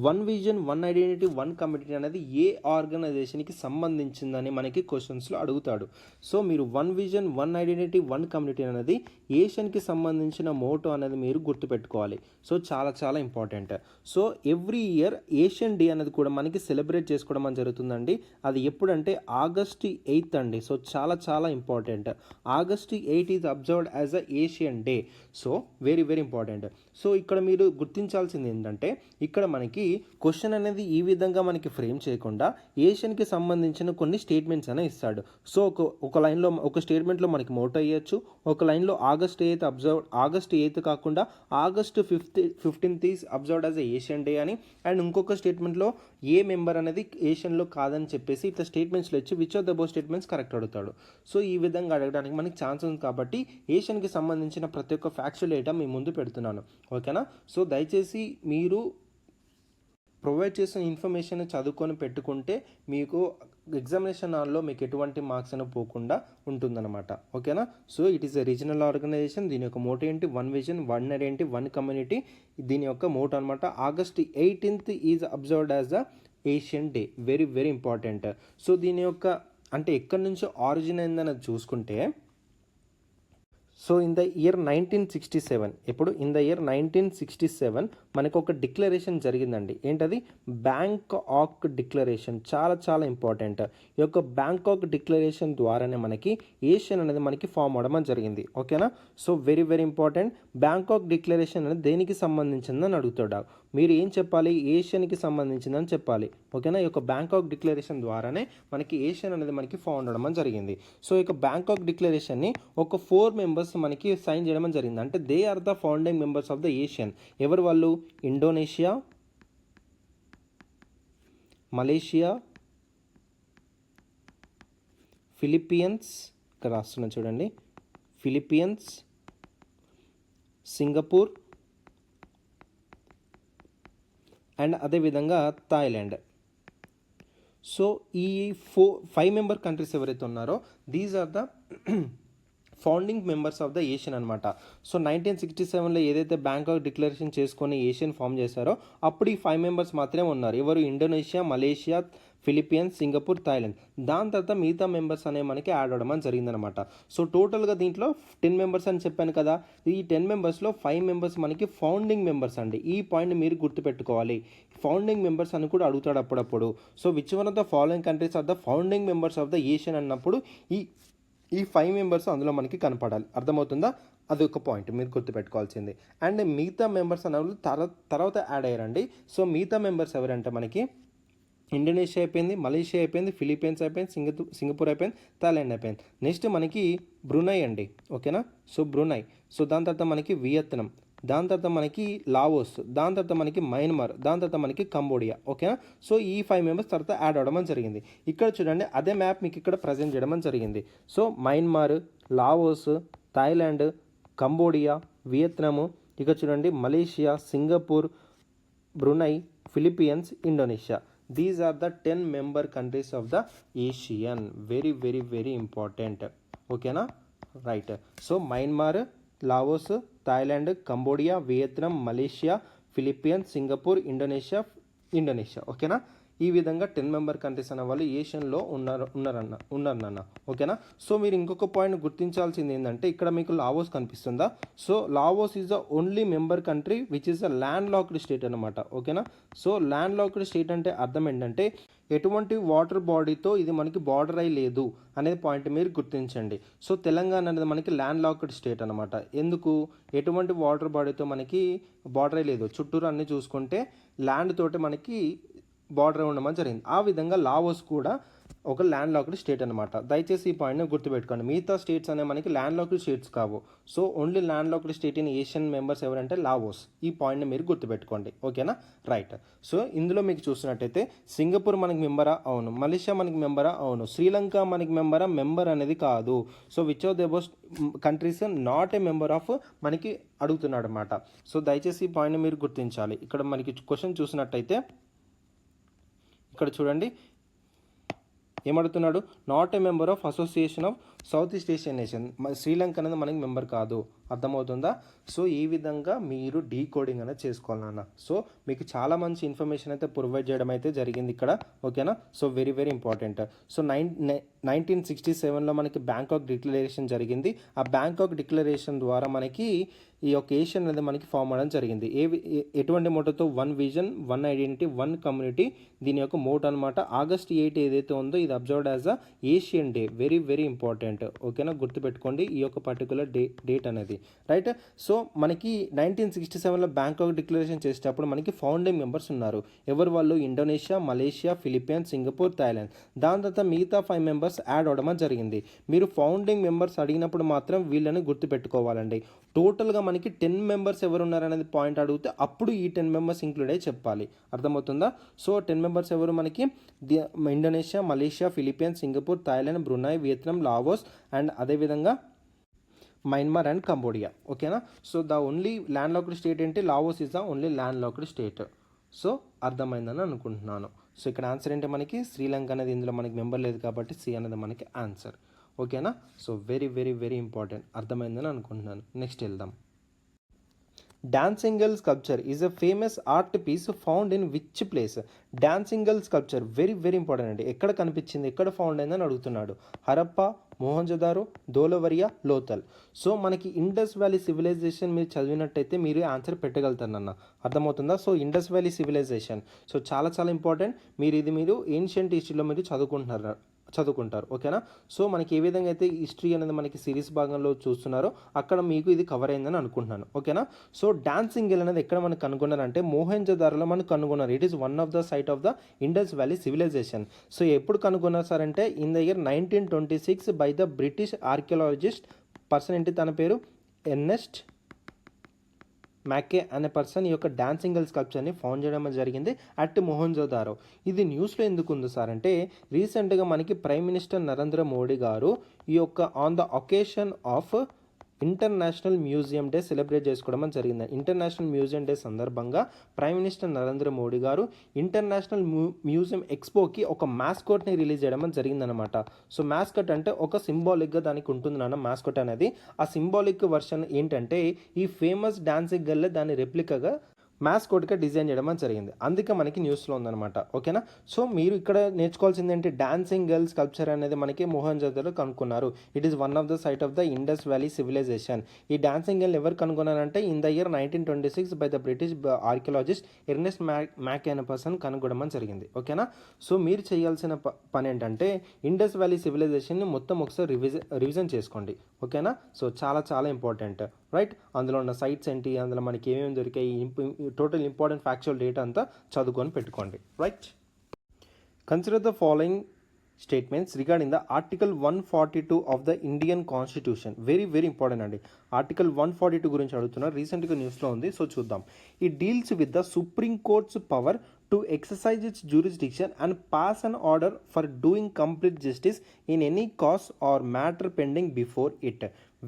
one vision, one identity, one community అనేది ఏ ఆర్గనైజేషన్కి సంబంధించిందని మనకి క్వశ్చన్స్లో అడుగుతాడు. సో మీరు one vision, one identity, one community అనేది ఏషియన్కి సంబంధించిన మోటో అనేది మీరు గుర్తుపెట్టుకోవాలి. సో చాలా చాలా important. So every year Asian day అనేది కూడా మనకి సెలబ్రేట్ చేసుకోవడం అని జరుగుతుందండి. అది ఎప్పుడంటే August 8th అండి. సో చాలా చాలా important. August 8th is observed as a ASEAN day. So very very important. So ఇక్కడ మీరు గుర్తించాల్సింది ఏంటంటే ఇక్కడ మనకి క్వశ్చన్ అనేది ఈ విధంగా మనకి ఫ్రేమ్ చేయకుండా ఏషియన్కి సంబంధించిన కొన్ని స్టేట్మెంట్స్ అనేవి ఇస్తాడు. సో ఒక లైన్లో ఒక స్టేట్మెంట్లో మనకి మోటో అయ్యచ్చు, ఒక లైన్లో August 8th కాకుండా August 15th is observed as a Asian day అని, అండ్ ఇంకొక స్టేట్మెంట్లో ఏ మెంబర్ అనేది ఏషియన్లో కాదని చెప్పేసి ఇట్లా స్టేట్మెంట్స్లో ఇచ్చి which of the both statements correct అడుగుతాడు. సో ఈ విధంగా అడగడానికి మనకి ఛాన్స్ ఉంది కాబట్టి ఏషియన్కి సంబంధించిన ప్రతి ఒక్క ఫ్యాక్చువల్ డేటా మీ ముందు పెడుతున్నాను. ఓకేనా. సో దయచేసి మీరు ప్రొవైడ్ చేసిన ఇన్ఫర్మేషన్ చదువుకొని పెట్టుకుంటే మీకు ఎగ్జామినేషన్ హాల్లో మీకు ఎటువంటి మార్క్స్ అని పోకుండా ఉంటుందన్నమాట. ఓకేనా. So it is a regional organisation. దీని యొక్క మోటో ఏంటి, one vision, one identity, one community. దీని యొక్క మోటో అనమాట. August 18th is observed as the ASEAN day. Very very important. So దీని యొక్క అంటే ఎక్కడి నుంచి ఆరిజిన్ అయిందని చూసుకుంటే, సో ఇన్ ద ఇయర్ 1967, ఎప్పుడు ఇన్ ద ఇయర్ 1967 మనకు ఒక డిక్లరేషన్ జరిగిందండి. ఏంటది? Bangkok declaration. చాలా చాలా ఇంపార్టెంట్. ఈ యొక్క బ్యాంకాక్ డిక్లరేషన్ ద్వారానే మనకి ఏషియన్ అనేది మనకి ఫామ్ అవడం జరిగింది. ఓకేనా. So very very important. Bangkok declaration అనేది దేనికి సంబంధించిందని అడుగుతాడు. మీరు ఏం చెప్పాలి? ఏషియన్కి సంబంధించిందని చెప్పాలి. ఓకేనా. ఈ యొక్క బ్యాంకాక్ డిక్లరేషన్ ద్వారానే మనకి ఏషియన్ అనేది మనకి ఫామ్ అవడం జరిగింది. సో ఈ యొక్క బ్యాంకాక్ డిక్లరేషన్ని ఒక 4 మెంబర్స్ మనకి సైన్ చేయడం జరిగింది. అంటే they are the founding members of the ASEAN. ఎవరు వాళ్ళు? ఇండోనేషియా, మలేషియా, ఫిలిప్పీన్స్, ఇక్కడ రాస్తున్నా చూడండి, ఫిలిప్పీన్స్, సింగపూర్ అండ్ అదేవిధంగా థాయిలాండ్. సో ఈ 5 మెంబర్ కంట్రీస్ ఎవరైతే ఉన్నారో these are the founding members of the ASEAN అనమాట. సో 1967లో ఏదైతే బ్యాంకాక్ డిక్లరేషన్ చేసుకొని ఏషియన్ ఫామ్ చేశారో అప్పుడు ఈ 5 మెంబర్స్ మాత్రమే ఉన్నారు. ఎవరు? Indonesia, Malaysia, Philippines, Singapore, Thailand. దాని తర్వాత మిగతా మెంబర్స్ అనేవి మనకి యాడ్ అవ్వడం జరిగిందనమాట. సో టోటల్గా దీంట్లో 10 మెంబర్స్ అని చెప్పాను కదా. ఈ 10 మెంబర్స్లో 5 మెంబర్స్ మనకి ఫౌండింగ్ మెంబర్స్ అండి. ఈ పాయింట్ మీరు గుర్తుపెట్టుకోవాలి. ఫౌండింగ్ మెంబర్స్ అని కూడా అడుగుతాడు అప్పుడప్పుడు. So which one of the following countries are the founding members of the ASEAN అన్నప్పుడు ఈ 5 మెంబర్స్ అందులో మనకి కనపడాలి. అర్థమవుతుందా? అది ఒక పాయింట్ మీరు గుర్తుపెట్టుకోవాల్సింది. అండ్ మిగతా మెంబర్స్ అన్న తర్వాత యాడ్ అయ్యారండి. సో మిగతా మెంబర్స్ ఎవరంటే మనకి ఇండోనేషియా అయిపోయింది, మలేషియా అయిపోయింది, ఫిలిప్పీన్స్ అయిపోయింది, సింగపూర్ అయిపోయింది, థాయిలాండ్ అయిపోయింది. నెక్స్ట్ మనకి బ్రునై అండి. ఓకేనా. So Brunei. సో దాని తర్వాత మనకి వియత్నాం, దాని తర్వాత మనకి లావోస్, దాని తర్వాత మనకి మయన్మార్, దాని తర్వాత మనకి కంబోడియా. ఓకేనా. సో ఈ 5 మెంబర్స్ తర్వాత యాడ్ అవ్వడం జరిగింది. ఇక్కడ చూడండి అదే మ్యాప్ మీకు ఇక్కడ ప్రజెంట్ చేయడం జరిగింది. So Myanmar, Laos, Thailand, Cambodia, Vietnam, ఇక చూడండి Malaysia, Singapore, Brunei, Philippines, Indonesia. These are the 10 member countries of the ASEAN. Very very very important. ఓకేనా. Right. So Myanmar, Laos, Thailand, Cambodia, Vietnam, Malaysia, Philippines, Singapore, Indonesia. ఓకేనా. ఈ విధంగా 10 మెంబర్ కంట్రీస్ అన్న వాళ్ళు ఏషియన్లో ఉన్నారన్న. ఓకేనా. సో మీరు ఇంకొక పాయింట్ గుర్తించాల్సింది ఏంటంటే ఇక్కడ మీకు లావోస్ కనిపిస్తుందా? So Laos is the only member country which is a land locked state అనమాట. ఓకేనా. సో ల్యాండ్ లాక్డ్ స్టేట్ అంటే అర్థం ఏంటంటే ఎటువంటి వాటర్ బాడీతో ఇది మనకి బార్డర్ అయి లేదు అనేది పాయింట్ మీరు గుర్తించండి. సో తెలంగాణ అనేది మనకి ల్యాండ్ లాక్డ్ స్టేట్ అనమాట. ఎందుకు? ఎటువంటి వాటర్ బాడీతో మనకి బార్డర్ అయి లేదు. చుట్టూరు అన్ని చూసుకుంటే ల్యాండ్ తోటి మనకి బార్డర్ ఉండమని జరిగింది. ఆ విధంగా లావోస్ కూడా ఒక ల్యాండ్ లాక్డ్ స్టేట్ అనమాట. దయచేసి ఈ పాయింట్ని గుర్తుపెట్టుకోండి. మిగతా స్టేట్స్ అనేవి మనకి ల్యాండ్ లాక్డ్ స్టేట్స్ కావు. So only landlocked state in Asian members ఎవరంటే లావోస్. ఈ పాయింట్ని మీరు గుర్తుపెట్టుకోండి. ఓకేనా. రైట్. సో ఇందులో మీకు చూసినట్టయితే సింగపూర్ మనకి మెంబరా? అవును. మలేషియా మనకి మెంబరా? అవును. శ్రీలంక మనకి మెంబరా? మెంబర్ అనేది కాదు. So which of the above countries not a member of మనకి అడుగుతున్నాడు అనమాట. సో దయచేసి ఈ పాయింట్ని మీరు గుర్తించాలి. ఇక్కడ మనకి క్వశ్చన్ చూసినట్టయితే ఇక్కడ చూడండి ఏమడుగుతున్నాడు? Not a member of association of south east Asian nation. Sri Lanka అనేది మనకి మెంబర్ కాదు. అర్థమవుతుందా? సో ఈ విధంగా మీరు డీకోడింగ్ అనేది చేసుకోవాలన్న. సో మీకు చాలా మంచి ఇన్ఫర్మేషన్ అయితే ప్రొవైడ్ చేయడం అయితే జరిగింది ఇక్కడ. ఓకేనా. So very very important. So 1967లో మనకి బ్యాంకాక్ డిక్లరేషన్ జరిగింది. ఆ బ్యాంకాక్ డిక్లరేషన్ ద్వారా మనకి ఈ యొక్క ఏషియన్ అనేది మనకి ఫామ్ అవడం జరిగింది. ఎటువంటి మోటోతో? One vision, one identity, one community. దీని యొక్క మోటో అనమాట. August 8 ఏదైతే ఉందో ఇది observed as a ASEAN day. Very very important. ఓకేనా. గుర్తుపెట్టుకోండి ఈ యొక్క పర్టికులర్ డేట్ అనేది. రైట్. సో మనకి 1967లో బ్యాంకాక్ డిక్లరేషన్ చేసేటప్పుడు మనకి ఫౌండింగ్ మెంబర్స్ ఉన్నారు. ఎవరు వాళ్ళు? Indonesia, Malaysia, Philippines, Singapore, Thailand. దాని తర్వాత మిగతా 5 మెంబర్స్ యాడ్ అవడం జరిగింది. మీరు ఫౌండింగ్ మెంబర్స్ అడిగినప్పుడు మాత్రం వీళ్ళని గుర్తుపెట్టుకోవాలండి. టోటల్గా మనకి 10 మెంబర్స్ ఎవరు ఉన్నారనేది పాయింట్ అడిగితే అప్పుడు ఈ 10 మెంబర్స్ ఇంక్లూడ్ అయ్యి చెప్పాలి. అర్థమవుతుందా? సో 10 మెంబర్స్ ఎవరు మనకి? Indonesia, Malaysia, Philippines, Singapore, Thailand, Brunei, Vietnam, Laos and అదేవిధంగా మయన్మార్ అండ్ కంబోడియా. ఓకేనా. So the only landlocked state ఏంటి? Laos is the only landlocked state. So అర్థమైందని అనుకుంటున్నాను. సో ఇక్కడ ఆన్సర్ ఏంటి, మనకి శ్రీలంక అనేది ఇందులో మనకి మెంబర్ లేదు కాబట్టి సి అనేది మనకి ఆన్సర్. ఓకేనా. So very very very important, అర్థమైందని అనుకుంటున్నాను. నెక్స్ట్ వెళ్దాం. Dancing girl sculpture is a famous art piece found in which place? Dancing girl sculpture very very important అండి. ఎక్కడ కనిపించింది, ఎక్కడ ఫౌండ్ అయిందని అడుగుతున్నాడు. హరప్ప, మోహంజోదారో, ధోలవరియా, లోథల్. సో మనకి ఇండస్ వ్యాలీ సివిలైజేషన్ మీరు చదివినట్టయితే మీరు ఆన్సర్ పెట్టగలుగుతారన్న, అర్థమవుతుందా? So Indus valley civilisation, so చాలా చాలా ఇంపార్టెంట్. మీరు ఏన్షియంట్ హిస్టరీలో మీరు చదువుకుంటారు. ఓకేనా. సో మనకి ఏ విధంగా అయితే హిస్టరీ అనేది మనకి సిరీస్ భాగంలో చూస్తున్నారో అక్కడ మీకు ఇది కవర్ అయిందని అనుకుంటున్నాను. ఓకేనా. సో డాన్సింగ్ గర్ల్ అనేది ఎక్కడ మనకు కనుగొన్నారంటే మోహెంజోదారోలో మనకు కనుగొన్నారు. It is one of the site of the Indus valley civilisation. So ఎప్పుడు కనుగొన్నారు సార్ అంటే in the year 1926 by the British archaeologist person ఏంటి, తన పేరు ఎర్నెస్ట్ మ్యాకే అనే పర్సన్ ఈ యొక్క డాన్సింగ్ గర్ల్ స్కల్ప్చర్ని ఫౌండ్ చేయడం జరిగింది అట్ మొహంజోదారో. ఇది న్యూస్లో ఎందుకు ఉంది సార్ అంటే రీసెంట్గా మనకి ప్రైమ్ మినిస్టర్ నరేంద్ర మోడీ గారు ఈ యొక్క on the occasion of international museum day celebrate చేసుకోవడం జరిగింది. ఇంటర్నేషనల్ మ్యూజియం డే సందర్భంగా ప్రైమ్ మినిస్టర్ నరేంద్ర మోడీ గారు ఇంటర్నేషనల్ మ్యూజియం ఎక్స్పోకి ఒక మాస్కోట్ని రిలీజ్ చేయడం జరిగిందనమాట. సో మాస్కోట్ అంటే ఒక సింబాలిక్గా దానికి ఉంటుంది నాన్న మాస్కోట్ అనేది. ఆ సింబాలిక్ వర్షన్ ఏంటంటే ఈ ఫేమస్ డాన్సింగ్ గర్ల్ దాని రెప్లికాగా మాస్కోట్గా డిజైన్ చేయడం జరిగింది. అందుకే మనకి న్యూస్లో ఉందన్నమాట. ఓకేనా. సో మీరు ఇక్కడ నేర్చుకోవాల్సింది ఏంటి, డాన్సింగ్ గర్ల్ స్కల్ప్చర్ అనేది మనకి మొహంజోదారో కనుక్కున్నారు. It is one of the site of the Indus valley civilization. ఈ డాన్సింగ్ గర్ల్ ఎవరు కనుగొన్నారంటే in the year 1926 by the British archaeologist Ernest Mackay అనే పర్సన్ కనుగొనడం జరిగింది. ఓకేనా. సో మీరు చేయాల్సిన పని ఏంటంటే ఇండస్ వ్యాలీ సివిలైజేషన్ని మొత్తం ఒకసారి రివిజన్ చేసుకోండి. ఓకేనా. సో చాలా చాలా ఇంపార్టెంట్, రైట్. అందులో ఉన్న సైట్స్ ఏంటి, అందులో మనకి ఏమేమి దొరికాయి, టోటల్ ఇంపార్టెంట్ ఫ్యాక్చువల్ డేటా అంతా చదువుకొని పెట్టుకోండి, right. Consider the following statements regarding the article 142 of the Indian constitution. Very very important అండి. ఆర్టికల్ 142 గురించి అడుగుతున్నారు, రీసెంట్గా న్యూస్లో ఉంది. సో చూద్దాం. ఈ deals with the supreme courts power to exercise its jurisdiction and pass an order for doing complete justice in any cause or matter pending before it.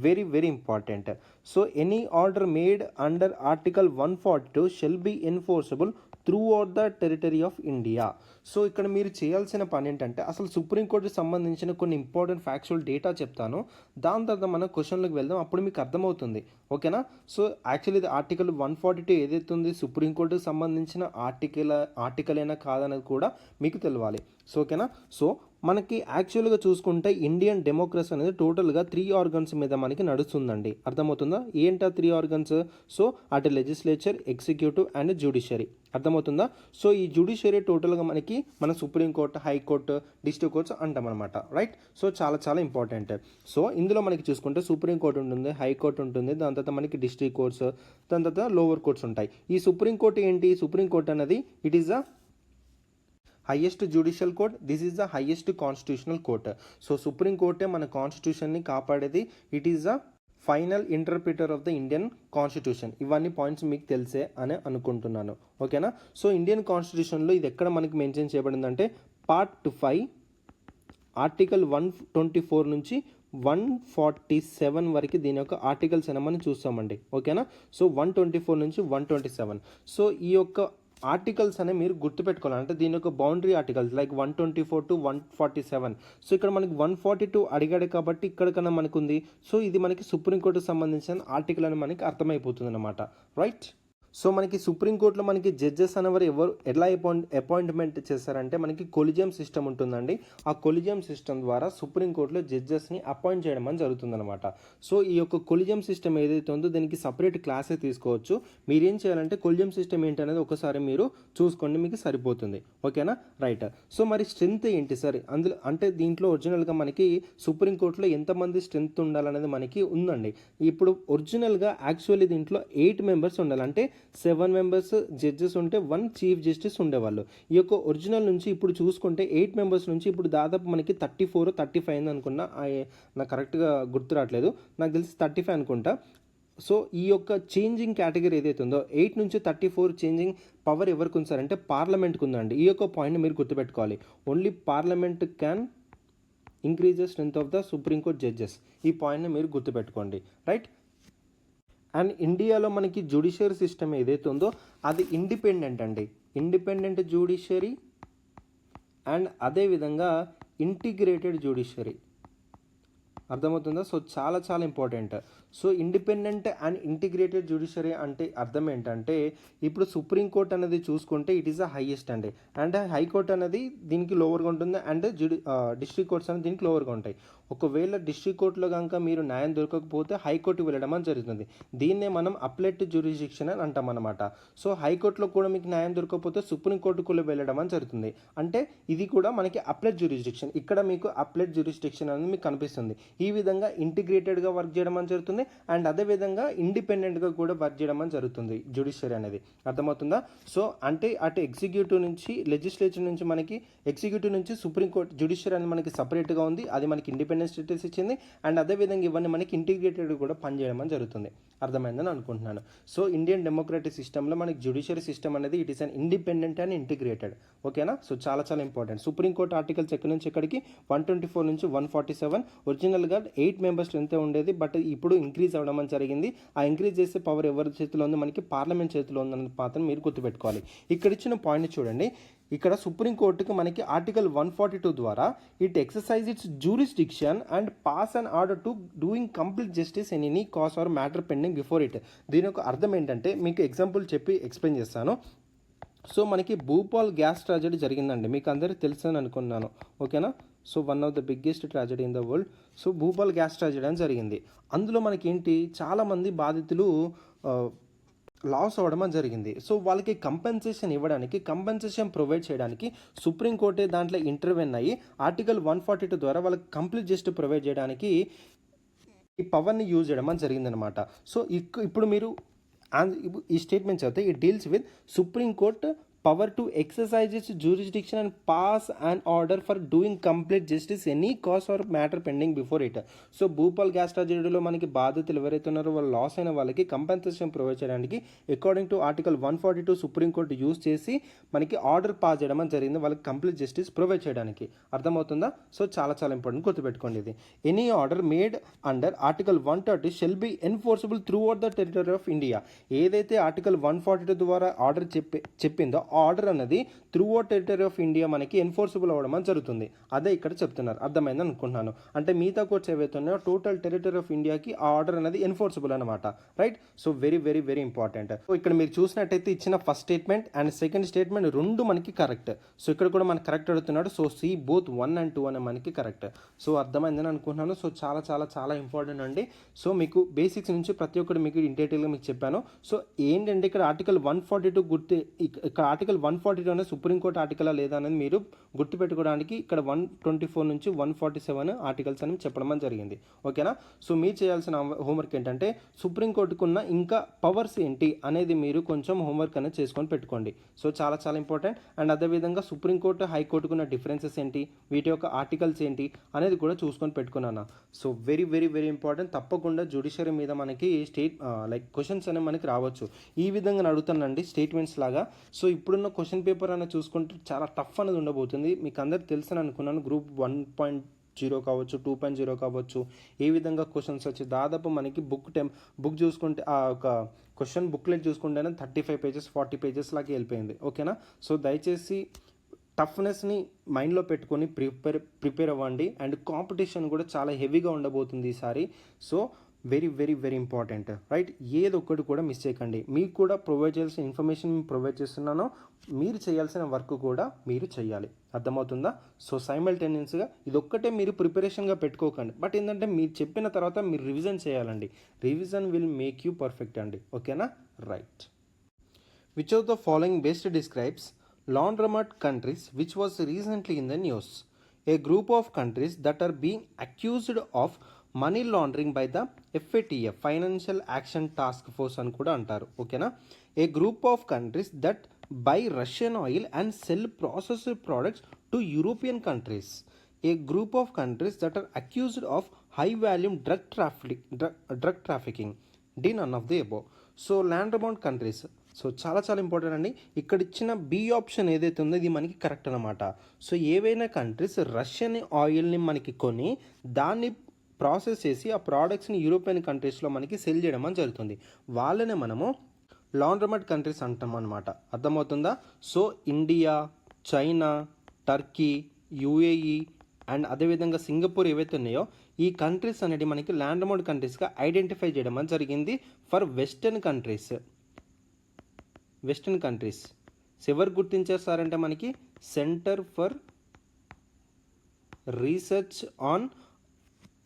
Very very important. So any order made under article 142 shall be enforceable throughout the territory of India. So ఇక్కడ మీరు చేయాల్సిన పని ఏంటంటే అసలు సుప్రీంకోర్టుకి సంబంధించిన కొన్ని ఇంపార్టెంట్ ఫ్యాక్చువల్ డేటా చెప్తాను, దాని తర్వాత మనం క్వశ్చన్లోకి వెళ్దాం, అప్పుడు మీకు అర్థమవుతుంది. ఓకేనా. సో యాక్చువల్లీ ఇది ఆర్టికల్ 142 ఏదైతే ఉంది సుప్రీంకోర్టుకి సంబంధించిన ఆర్టికల్ అయినా కాదనేది కూడా మీకు తెలవాలి. సో ఓకేనా. సో మనకి యాక్చువల్గా చూసుకుంటే ఇండియన్ డెమోక్రసీ అనేది టోటల్గా 3 ఆర్గన్స్ మీద మనకి నడుస్తుందండి. అర్థమవుతుందా? ఏంటా 3 ఆర్గన్స్? సో అటు లెజిస్లేచర్, ఎగ్జిక్యూటివ్ అండ్ జ్యుడిషియరీ. అర్థమవుతుందా? సో ఈ జ్యుడిషియరీ టోటల్గా మనకి మన సుప్రీంకోర్టు, హైకోర్టు, డిస్ట్రిక్ట్ కోర్ట్స్ అంటాం అనమాట, రైట్. సో చాలా చాలా ఇంపార్టెంట్. సో ఇందులో మనకి చూసుకుంటే సుప్రీంకోర్టు ఉంటుంది, హైకోర్టు ఉంటుంది, దాని తర్వాత మనకి డిస్ట్రిక్ట్ కోర్ట్స్, దాని తర్వాత లోవర్ కోర్ట్స్ ఉంటాయి. ఈ సుప్రీంకోర్టు ఏంటి, సుప్రీంకోర్టు అనేది it is a highest judicial court, this is the highest constitutional court. So supreme కోర్టే మన కాన్స్టిట్యూషన్ని కాపాడేది. It is the final interpreter of the Indian constitution. ఇవన్నీ పాయింట్స్ మీకు తెలిసే అని అనుకుంటున్నాను. ఓకేనా. సో ఇండియన్ కాన్స్టిట్యూషన్లో ఇది ఎక్కడ మనకి మెన్షన్ చేయబడిందంటే పార్ట్ 5 ఆర్టికల్ 124 నుంచి 147 వరకు దీని యొక్క ఆర్టికల్స్ అని మనం చూస్తామండి. ఓకేనా. సో 124 నుంచి 127. సో ఈ యొక్క ఆర్టికల్స్ అనే మీరు గుర్తుపెట్టుకోవాలి. అంటే దీని యొక్క boundary articles like 124 to 147. So ఇక్కడ మనకి 142 అడిగాడు కాబట్టి ఇక్కడ కన్నా మనకు ఉంది. సో ఇది మనకి సుప్రీంకోర్టుకు సంబంధించిన ఆర్టికల్ అని మనకి అర్థమైపోతుంది అనమాట, రైట్. సో మనకి సుప్రీంకోర్టులో మనకి జడ్జెస్ అనేవారు ఎలా అపాయింట్మెంట్ చేస్తారంటే మనకి కొలిజియం సిస్టమ్ ఉంటుందండి. ఆ కొలిజియం సిస్టమ్ ద్వారా సుప్రీంకోర్టులో జడ్జెస్ని అపాయింట్ చేయడం అని జరుగుతుందన్నమాట. సో ఈ యొక్క కొలిజియం సిస్టమ్ ఏదైతే ఉందో దీనికి సపరేట్ క్లాసే తీసుకోవచ్చు. మీరేం చేయాలంటే కొలిజియం సిస్టమ్ ఏంటనేది ఒకసారి మీరు చూసుకోండి, మీకు సరిపోతుంది. ఓకేనా, రైట్. సో మరి స్ట్రెంత్ ఏంటి సార్ అందులో అంటే దీంట్లో ఒరిజినల్గా మనకి సుప్రీంకోర్టులో ఎంతమంది స్ట్రెంత్ ఉండాలనేది మనకి ఉందండి. ఇప్పుడు ఒరిజినల్గా యాక్చువల్లీ దీంట్లో 8 మెంబర్స్ ఉండాలి. అంటే 7 మెంబర్స్ జడ్జెస్ ఉంటే 1 చీఫ్ జస్టిస్ ఉండేవాళ్ళు. ఈ యొక్క ఒరిజినల్ నుంచి ఇప్పుడు చూసుకుంటే 8 మెంబర్స్ నుంచి ఇప్పుడు దాదాపు మనకి 34 35 అయింది అనుకున్నా, నాకు కరెక్ట్గా గుర్తు రావట్లేదు, నాకు తెలిసి 35 అనుకుంటా. సో ఈ యొక్క చేంజింగ్ కేటగిరీ ఏదైతే ఉందో 8 నుంచి 34 చేంజింగ్ పవర్ ఎవరికి ఉంది సార్ అంటే పార్లమెంట్కి ఉందండి. ఈ యొక్క పాయింట్ని మీరు గుర్తుపెట్టుకోవాలి. Only parliament can increase the strength of the supreme court judges. ఈ పాయింట్ని మీరు గుర్తుపెట్టుకోండి, రైట్. అండ్ ఇండియాలో మనకి జ్యుడిషియరీ సిస్టమ్ ఏదైతే ఉందో అది ఇండిపెండెంట్ అండి. ఇండిపెండెంట్ జ్యుడిషియరీ అండ్ అదేవిధంగా ఇంటిగ్రేటెడ్ జ్యుడిషియరీ. అర్థమవుతుందా? సో చాలా చాలా important. So independent and integrated judiciary అంటే అర్థం ఏంటంటే, ఇప్పుడు సుప్రీంకోర్టు అనేది చూసుకుంటే ఇట్ ఈస్ ద హైయెస్ట్ అండి, అండ్ హైకోర్టు అనేది దీనికి లోవర్గా ఉంటుంది, అండ్ డిస్ట్రిక్ట్ కోర్ట్స్ అనేది దీనికి లోవర్గా ఉంటాయి. ఒకవేళ డిస్ట్రిక్ట్ కోర్టులో కనుక మీరు న్యాయం దొరకకపోతే హైకోర్టుకి వెళ్ళడం అని జరుగుతుంది. దీన్నే మనం అప్లెట్ జ్యూరిస్డిక్షన్ అని అంటాం అనమాట. సో హైకోర్టులో కూడా మీకు న్యాయం దొరకకపోతే సుప్రీంకోర్టుకు వెళ్ళడం అని జరుగుతుంది. అంటే ఇది కూడా మనకి అప్లెట్ జ్యూరిస్డిక్షన్. ఇక్కడ మీకు అప్లెట్ జ్యూరిస్డిక్షన్ అనేది మీకు కనిపిస్తుంది. ఈ విధంగా ఇంటిగ్రేటెడ్గా వర్క్ చేయడం అని జరుగుతుంది, అండ్ అదేవిధంగా ఇండిపెండెంట్గా కూడా వర్క్ చేయడం అని జరుగుతుంది జ్యుడిషియరీ అనేది. అర్థమవుతుందా? సో అంటే అటు ఎగ్జిక్యూటివ్ నుంచి, లెజిస్లేచర్ నుంచి మనకి, ఎగ్జిక్యూటివ్ నుంచి సుప్రీంకోర్టు జ్యుడిషియరీ అనేది మనకి సపరేట్గా ఉంది, అది మనకి ఇండిపెండెంట్ స్టేటస్ ఇచ్చింది, అండ్ అదేవిధంగా ఇవన్నీ మనకి ఇంటిగ్రేటెడ్ కూడా పనిచేయడం అని జరుగుతుంది. అర్థమైందని అనుకుంటున్నాను. సో ఇండియన్ డెమోక్రటిక్ సిస్టంలో మనకి జ్యుడిషియరీ సిస్టమ్ అనేది it is an independent and integrated. ఓకేనా? సో చాలా చాలా ఇంపార్టెంట్. సుప్రీంకోర్టు ఆర్టికల్స్ ఎక్కడి నుంచి ఎక్కడికి 124 నుంచి 147. ఒరిజినల్గా 8 మెంబర్స్ స్ట్రెంత్ ఉండేది, బట్ ఇప్పుడు ఇంక్రీజ్ అవ్వడం అని జరిగింది. ఆ ఇంక్రీజ్ చేసే పవర్ ఎవరి చేతిలో ఉంది? మనకి పార్లమెంట్ చేతిలో ఉందన్నది మాత్రం మీరు గుర్తుపెట్టుకోవాలి. ఇక్కడ ఇచ్చిన పాయింట్ చూడండి. ఇక్కడ సుప్రీంకోర్టుకి మనకి ఆర్టికల్ 142 ద్వారా it exercise its jurisdiction and pass an order to doing complete justice in any cause or matter pending before it. దీని యొక్క అర్థం ఏంటంటే మీకు ఎగ్జాంపుల్ చెప్పి ఎక్స్ప్లెయిన్ చేస్తాను. సో మనకి భూపాల్ గ్యాస్ ట్రాజడీ జరిగిందండి, మీకు అందరికీ తెలుసని అనుకున్నాను. ఓకేనా? So one of the biggest tragedy in the world. So Bhopal gas tragedy అని జరిగింది. అందులో మనకి ఏంటి, చాలామంది బాధితులు లాస్ అవ్వడం అని జరిగింది. సో వాళ్ళకి కంపెన్సేషన్ ఇవ్వడానికి, కంపెన్సేషన్ ప్రొవైడ్ చేయడానికి సుప్రీంకోర్టే దాంట్లో ఇంటర్వెన్ అయ్యి ఆర్టికల్ 142 ద్వారా వాళ్ళకి కంప్లీట్ జస్ట్ ప్రొవైడ్ చేయడానికి ఈ పవర్ని యూజ్ చేయడం అని జరిగిందనమాట. సో ఇప్పుడు మీరు ఈ స్టేట్మెంట్స్ అయితే it deals with supreme court power to exercise its jurisdiction and pass and order for doing complete justice any cause or matter pending before it. So Bhopal gas ట్రాజడీలో మనకి బాధితులు ఎవరైతే ఉన్నారో వాళ్ళు లాస్ అయిన వాళ్ళకి కంపెన్సేషన్ ప్రొవైడ్ చేయడానికి according to article 142 supreme court use చేసి మనకి ఆర్డర్ పాస్ చేయడం అని జరిగింది, వాళ్ళకి కంప్లీట్ జస్టిస్ ప్రొవైడ్ చేయడానికి. అర్థమవుతుందా? సో చాలా చాలా ఇంపార్టెంట్, గుర్తుపెట్టుకోండి ఇది. Any order made under article 130 shall be enforceable through out the territory of India. ఏదైతే ఆర్టికల్ 142 ద్వారా ఆర్డర్ చెప్పిందో ఆర్డర్ అనేది through out territory of India మనకి ఎన్ఫోర్సబుల్ అవ్వడం అని జరుగుతుంది. అదే ఇక్కడ చెప్తున్నారు. అర్థమైందని అనుకుంటున్నాను. అంటే మిగతా కోర్ట్స్ ఏవైతే ఉన్నాయో టోటల్ టెరిటరీ ఆఫ్ ఇండియాకి ఆ ఆర్డర్ అనేది ఎన్ఫోర్సబుల్ అనమాట. Right? So very very very important. So ఇక్కడ మీరు చూసినట్టయితే ఇచ్చిన first statement and second statement రెండు మనకి కరెక్ట్. సో ఇక్కడ కూడా మనకి కరెక్ట్ అడుగుతున్నాడు. సో సి బోత్ 1 and 2 అనే మనకి కరెక్ట్. సో అర్థమైందని అనుకుంటున్నాను. సో చాలా చాలా చాలా ఇంపార్టెంట్ అండి. సో మీకు బేసిక్స్ నుంచి ప్రతి ఒక్కటి మీకు ఇంటేటివ్గా మీకు చెప్పాను. సో ఏంటంటే ఇక్కడ ఆర్టికల్ 142 ఇక్కడ ఆర్టికల్ 142 అనేది సుప్రీంకోర్టు ఆర్టికలా లేదా అనేది మీరు గుర్తుపెట్టుకోవడానికి ఇక్కడ 124 నుంచి 147 ఆర్టికల్స్ అని చెప్పడం అని జరిగింది. ఓకేనా? సో మీరు చేయాల్సిన హోంవర్క్ ఏంటంటే సుప్రీంకోర్టుకు ఉన్న ఇంకా పవర్స్ ఏంటి అనేది మీరు కొంచెం హోంవర్క్ అనేది చేసుకొని పెట్టుకోండి. సో చాలా చాలా ఇంపార్టెంట్. అండ్ అదేవిధంగా సుప్రీంకోర్టు హైకోర్టుకు ఉన్న డిఫరెన్సెస్ ఏంటి, వీటి యొక్క ఆర్టికల్స్ ఏంటి అనేది కూడా చూసుకొని పెట్టుకున్నాను. So very very very important. తప్పకుండా జ్యుడిషియరీ మీద మనకి లైక్ క్వశ్చన్స్ అనేవి మనకి రావచ్చు. ఈ విధంగా అడుగుతానండి స్టేట్మెంట్స్ లాగా. సో ఇప్పుడున్న క్వశ్చన్ పేపర్ అనేది చూసుకుంటే చాలా టఫ్ అనేది ఉండబోతుంది. మీకు అందరికి తెలుసని అనుకున్నాను. గ్రూప్ 1.0 కావచ్చు, 2.0 కావచ్చు, ఏ విధంగా క్వశ్చన్స్ వచ్చి దాదాపు మనకి బుక్ చూసుకుంటే ఆ ఒక క్వశ్చన్ బుక్లెట్ చూసుకుంటేనే 35 pages 40 pages లాగా వెళ్ళిపోయింది. ఓకేనా? సో దయచేసి టఫ్నెస్ని మైండ్లో పెట్టుకొని ప్రిపేర్ అవ్వండి. అండ్ కాంపిటీషన్ కూడా చాలా హెవీగా ఉండబోతుంది ఈసారి. So very very very important. Right? ఏదో ఒక్కటి కూడా మిస్ చేయకండి. మీకు కూడా ప్రొవైడ్ చేయాల్సిన ఇన్ఫర్మేషన్ ప్రొవైడ్ చేస్తున్నాను, మీరు చేయాల్సిన వర్క్ కూడా మీరు చేయాలి. అర్థమవుతుందా? సో సైమల్టేనియస్గా ఇదొక్కటే మీరు ప్రిపరేషన్గా పెట్టుకోకండి, బట్ ఏంటంటే మీరు చెప్పిన తర్వాత మీరు రివిజన్ చేయాలండి. Revision will make you perfect అండి. ఓకేనా? Right. Which of the following best describes laundromat countries which was recently in the news? A group of countries that are being accused of money laundering by the FATF, Financial Action Task Force అని కూడా అంటారు. ఓకేనా? A group of countries that buy Russian oil and sell processed products to European countries. A group of countries that are accused of high volume drug trafficking. D none of the above. So laundromat countries. So చాలా చాలా ఇంపార్టెంట్ అండి. ఇక్కడ ఇచ్చిన బి ఆప్షన్ ఏదైతే ఉందో ఇది మనకి కరెక్ట్ అనమాట. సో ఏవైనా కంట్రీస్ రష్యన్ ఆయిల్ని మనకి కొని దాన్ని ప్రాసెస్ చేసి ఆ ప్రోడక్ట్స్ని యూరోపియన్ కంట్రీస్లో మనకి సెల్ చేయడం అని జరుగుతుంది, వాళ్ళనే మనము లాండ్రోమేట్ కంట్రీస్ అంటాం అనమాట. అర్థమవుతుందా? So India, China, Turkey, UAE and అదేవిధంగా సింగపూర్ ఏవైతే ఉన్నాయో ఈ కంట్రీస్ అనేవి మనకి లాండ్రోమేట్ కంట్రీస్గా ఐడెంటిఫై చేయడం అని జరిగింది ఫర్ వెస్టర్న్ కంట్రీస్. ఎవరు గుర్తించారు సార్ అంటే మనకి centre for research on